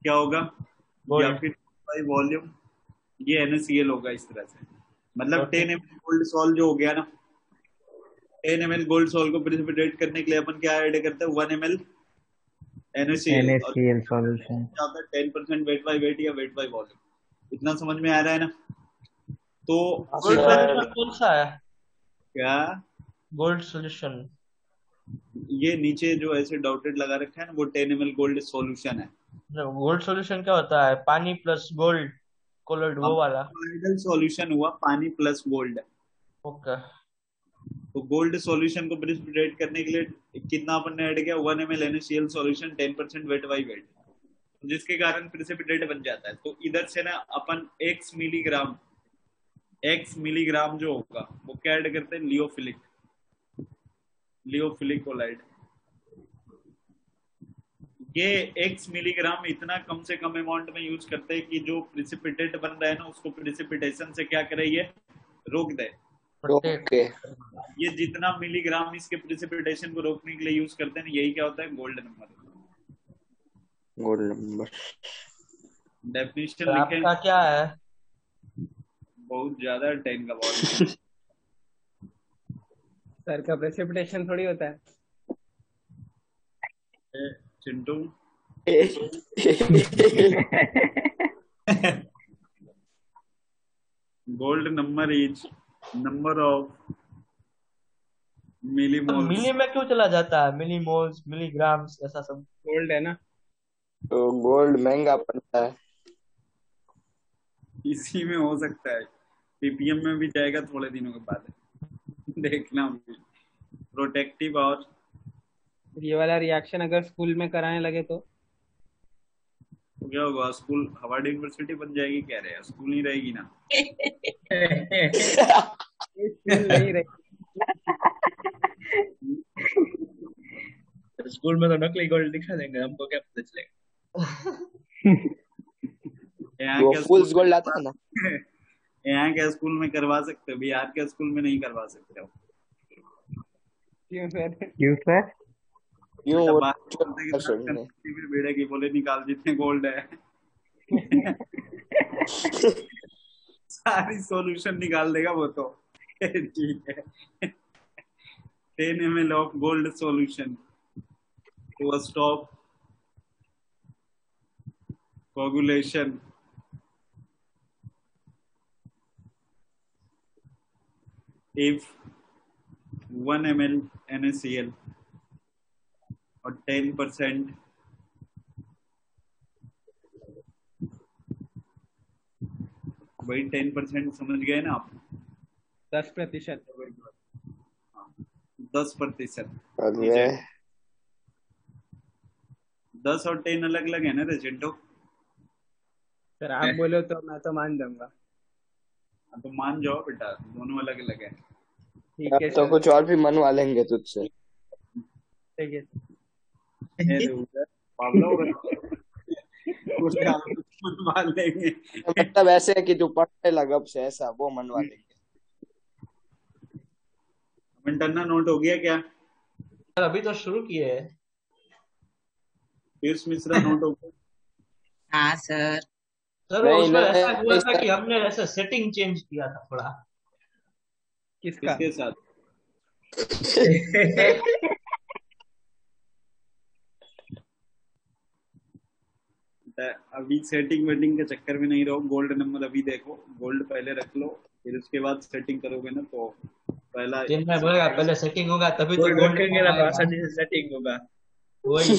क्या होगा या गोल्ड फिर बाई वॉल्यूम, ये NaCl होगा इस तरह से। मतलब तो 10 ml गोल्ड सॉल्व जो हो गया ना, 10 ml गोल्ड सॉल्व को प्रिसिपिटेट करने के लिए अपन क्या ऐड करते हैं, 1 ml NaCl, और NaCl सॉल्यूशन। क्या होता है 10% वेट बाई वेट या वेट बाई वॉल्यूम। इतना समझ में आ रहा है ना? तो गोल्ड सर सोल्यूशन कौन सा है? क्या गोल्ड सोल्यूशन ये नीचे जो ऐसे डॉटेड लगा रखा है ना, वो 10 ml गोल्ड सॉल्यूशन है। गोल्ड सोल्यूशन क्या होता है? पानी प्लस गोल्ड कोलोइड वो अब वाला। कोलोइडल सॉल्यूशन हुआ पानी प्लस गोल्ड। ओके तो गोल्ड सॉल्यूशन को प्रिसिपिटेट करने के लिए कितना अपन ने ऐड किया, 1 ml NaCl solution 10% weight by wait, जिसके कारण प्रिसिपिटेट बन जाता है। तो इधर से ना अपन x मिलीग्राम जो होगा वो क्या ऐड करते हैं, लियोफिलिक कोलाइड। ये x मिलीग्राम इतना कम से कम अमाउंट में यूज करते हैं कि जो प्रिसिपिटेट बन रहा है ना उसको प्रिसिपिटेशन से क्या करे, ये रोक दे। ओके ये जितना मिलीग्राम इसके प्रिसिपिटेशन को रोकने के लिए यूज करते हैं, यही क्या होता है, gold number. Gold number. Definition तो लिखे, आपका क्या है? बहुत ज्यादा 10 का बहुत। सर का प्रेसिपिटेशन थोड़ी होता है। चिंटू gold number is number of millimoles. मिली में क्यों चला जाता है? मिलीमोल्स मिलीग्राम्स ऐसा सब। गोल्ड है ना। तो गोल्ड महंगा पड़ता है। इसी में हो सकता है, ppm में भी जाएगा थोड़े दिनों के बाद, देखना। प्रोटेक्टिव और ये वाला रिएक्शन अगर स्कूल में कराने लगे तो क्या होगा, स्कूल हार्वर्ड यूनिवर्सिटी बन जाएगी, कह रहे हैं स्कूल नहीं रहेगी ना। स्कूल नहीं रही। स्कूल में तो नकली गोल्ड दिखा देंगे, हमको क्या पता चलेगा। यहाँ वो क्या फुल्स स्कूल गोल्ड आता है ना। यहाँ क्या स्कूल में करवा सकते हो, बिहार के स्कूल में नहीं करवा सकते हो। क्यों सर? क्यों सर? क्यों मतलब वो बात करते के साथ सुनने कंपनी में भिड़ेगी, बोले निकाल जितने गोल्ड है। सारी सॉल्यूशन निकाल देगा वो तो। ठीक है। 10 ml of gold solution to stop coagulation if 1 ml NaCl और 10% वही 10% समझ गए ना आप? 10%। 10%। अरे 10 और 10 अलग अलग है ना रे चिंटू? सर आप बोलो तो मैं तो मान जाऊंगा। तो मान जाओ बेटा, दोनों अलग अलग है। ठीक है तो सर। कुछ और भी मनवा लेंगे तुझसे। ठीक है। पागल हो गए? मनवा लेंगे। मतलब ऐसे है कि तू पढ़ने लगा अब से, ऐसा वो मनवा लेंगे। टन्ना नोट हो गया क्या? सर अभी तो शुरू किए हैं। पीयूष मिश्रा नोट हो गया? हाँ सर। सर नहीं उसमें ऐसा नहीं हुआ था सर, कि हमने ऐसे सेटिंग चेंज किया था थोड़ा। किसका? किसके साथ? अभी सेटिंग वेटिंग के चक्कर में नहीं रहो, गोल्ड नंबर अभी देखो, गोल्ड पहले रख लो, फिर उसके बाद सेटिंग करोगे ना तो पहला दिन में बोलेगा पहले सेटिंग होगा तभी तो गोल्ड गोल्ड रखेंगे ना तो आसानी से सेटिंग होगा। वही।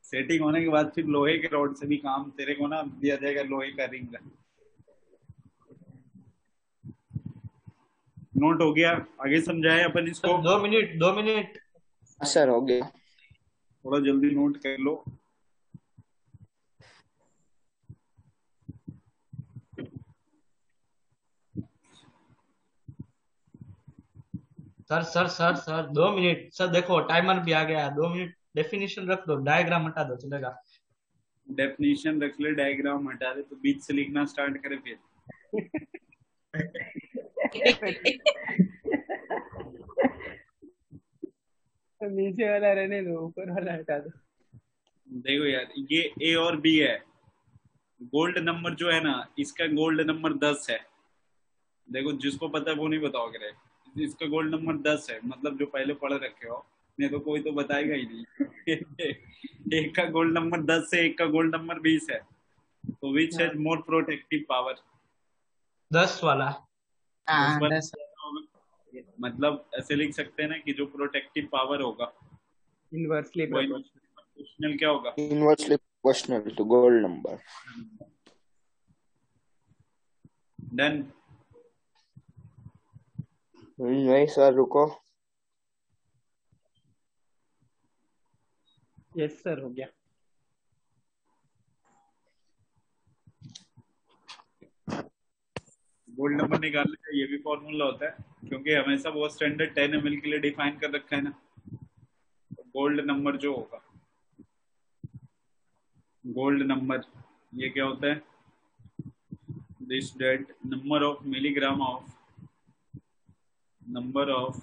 सेटिंग होने के बाद फिर लोहे के रॉड से भी काम तेरे को ना दिया जाएगा, लोहे का रिंग। नोट हो गया? आगे समझाए अपन इसको? 2 मिनट। सर हो गया। थोड़ा जल्दी नोट कर लो। Sir 2 minute. सर देखो टाइमर भी आ गया है। 2 मिनट डेफिनेशन रख दो, डायग्राम हटा दो, चलेगा। डेफिनेशन रख ले, डायग्राम हटा दे, तो बीच से लिखना स्टार्ट करे फिर। तो नीचे वाला रहने दो, ऊपर वाला हटा दो। देखो यार, ये ए और बी है। गोल्ड नंबर जो है ना, इसका गोल्ड नंबर 10 है। देखो जिसको पता है वो नहीं बताओगे, इसका गोल्ड नंबर 10 है, मतलब जो पहले पढ़ रखे हो, नहीं तो कोई तो बताएगा ही नहीं। एक का गोल्ड नंबर 10 है, एक का गोल्ड नंबर 20 है, तो which has more protective power? 10 वाला। हाँ, पर 10। मतलब ऐसे लिख सकते हैं ना कि जो प्रोटेक्टिव पावर होगा इनवर्सली वो प्रोपोर्शनल क्या होगा? Inversely proportional to gold number. Done. नहीं सर, रुको। यस सर, हो गया। गोल्ड नंबर निकालने का ये भी फॉर्मूला होता है, क्योंकि हमेशा वो स्टैंडर्ड 10 ml के लिए डिफाइन कर रखा है ना। गोल्ड नंबर जो होगा, गोल्ड नंबर ये क्या होता है? This that number of milligram of, number of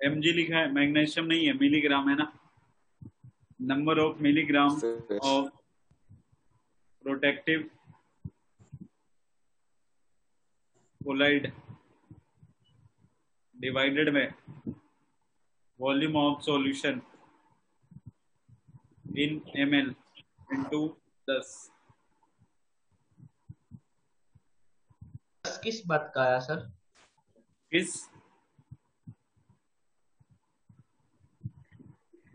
mg लिखा है, मैग्नीशियम नहीं है, मिलीग्राम है ना। Number of milligram of protective colloid divided में volume of solution in ml into 10। 10 किस बात का आया सर? किस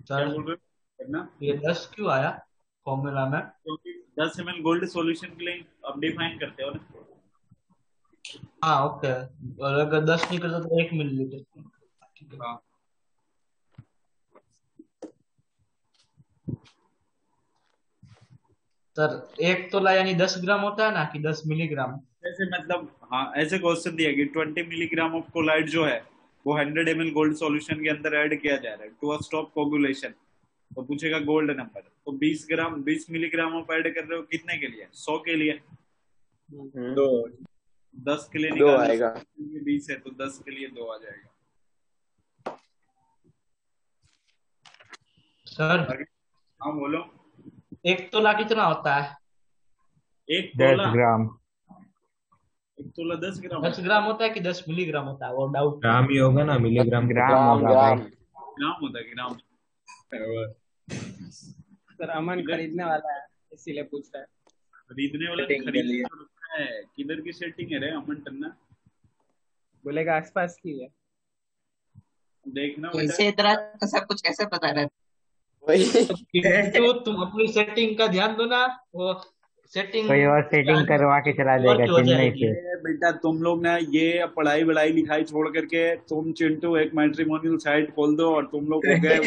क्या सर बोल रहे हो करना? ये 10 क्यों आया फॉर्मूला में? क्योंकि 10 ml गोल्ड सॉल्यूशन के लिए अब डिफाइन करते हो ना। हाँ ओके, और अगर 10 निकलता तो 1 मिलीलीटर। हाँ, सर 1 तोला यानी 10 ग्राम होता है ना, कि 10 मिलीग्राम? ऐसे मतलब हाँ, ऐसे क्वेश्चन दिया कि 20 मिलीग्राम ऑफ कोलाइड जो है वो 100 ml गोल्ड सॉल्यूशन के अंदर ऐड किया जा रहा है टू स्टॉप कोगुलेशन, तो पूछेगा गोल्ड नंबर। तो 20 मिलीग्राम ऑफ ऐड कर रहे हो कितने के लिए? 100 के लिए। दो 10 के लिए 2 निकालना, आएगा। 20 है तो 10 के लिए 2 आ जाएगा। सर हाँ बोलो। 1 तोला कितना होता है? एक 10 तोला, ग्राम। एक तोला 10 ग्राम 10 ग्राम होता है कि 10 मिलीग्राम होता है, वो डाउट। ग्राम ही होगा ना, मिलीग्राम ग्राम ग्राम होगा भाई। ग्राम। ग्राम होता है, ग्राम। सर अमन खरीदने वाला है, इसीलिए पूछ रहा है। खरीदने वाला Setting के खरीद लिए। तो रखा है, किधर की सेटिंग है रे अमन टन्ना? बोलेगा आसपास की है। देखना बेटा। ऐसे इतना तो सब कुछ कैसे पता रहता? वही तो तुम अपनी सेटिंग का ध्यान दो ना, वो सेटिंग कोई और सेटिंग करवा के चला और देगा की हो चेन्नई जाएगी। से। ये बेटा तुम लोग ना ये पढ़ाई वढ़ाई लिखाई छोड़ करके तुम चिंटू एक मैट्रिमोनियल साइट खोल दो और तुम लोग हो गए।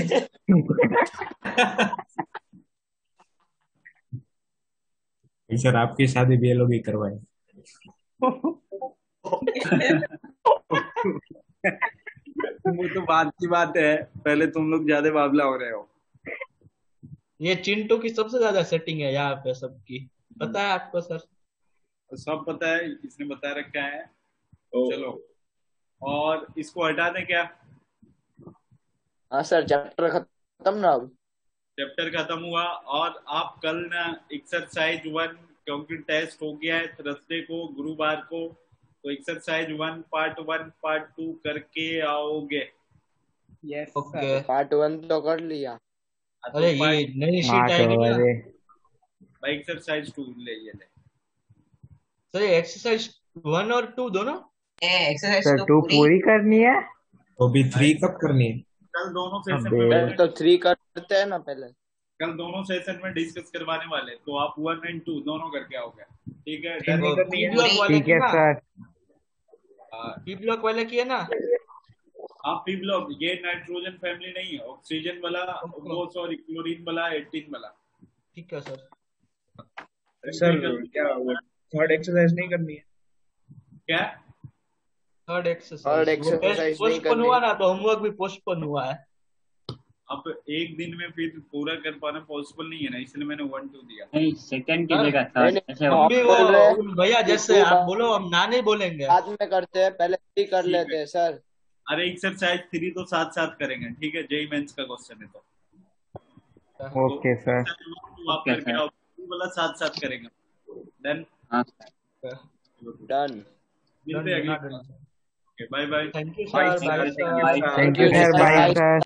सर आपकी शादी भी ये लोग ही करवाए। वो तो बात की बात है, पहले तुम लोग ज्यादा बाबला हो रहे हो। ये चिंटू की सबसे ज्यादा सेटिंग है यहाँ पे सबकी, पता है आपको सर? सब पता है, इसने बता रखा है। चलो और इसको हटा दें क्या? हाँ सर, चैप्टर खत्म ना अब। चैप्टर खत्म हुआ और आप कल ना एक्सरसाइज 1, क्योंकि टेस्ट हो गया है थर्सडे को, गुरुवार को, तो एक्सरसाइज 1 पार्ट 1 पार्ट 2 करके आओगे। Yes okay. सर। पार्ट 1 तो कर लिया। अरे ये नई हाँ शीट तो आएगी ना अरे भाई एक्सरसाइज 2 ले ये ले। सर, ये एक्सरसाइज 1 और 2 दोनों? एक्सरसाइज सर तो 2 पूरी पूरी करनी है। तो भी 3 कब करनी है? कल दोनों सेशन अबे। में पहले तो 3 करते हैं ना पहले। कल दोनों सेशन में डिस्कस करवाने वाले, तो आप 1 और 2 दोनों करके आओगे, ठीक है? तीन ही करनी पी है। ब्लॉक वाले ठीक की है ना, सर। पी ब्लॉक वाले की है ना? आप पी ब्लॉक, ये नाइट्रोजन फैमिली नहीं है, ऑक्सीजन वाला, वो सॉरी क्लोरीन वाला, 18 वाला। ठीक है सर। सर क्या वो थर्ड एक्सरसाइज नहीं करनी है? क्या? थर्ड Third एक्सरसाइज exercise नहीं पोस्टपोन करनी। हुआ ना, तो होमवर्क भी पोस्टपोन हुआ है। अब एक दिन में फिर पूरा कर पाना पॉसिबल नहीं है ना, इसलिए मैंने 1 2 दिया। नहीं, सेकंड की सर, जगह नहीं थर्ड नहीं, ऐसे हम हम भी बोल रहे हैं वो भैया कि जैसे टू आप बोलो, हम ना नहीं बोलेंगे। बाद में करते हैं, पहले 3 कर ठीक लेते है, हैं सर। अरे एक्सरसाइज 3 तो साथ साथ करेंगे, ठीक है, जेई मेंस का क्वेश्चन है तो ओके सर। exercise 1 2 आप ओके करके सर। आओ, 2 वाला साथ साथ करेंगे। देन हाँ डन। मिलते हैं अगली class. Okay, bye bye. Thank you bye sir, bye sir, thank you sir. Bye thank thank you you sir, sir, bye bye sir.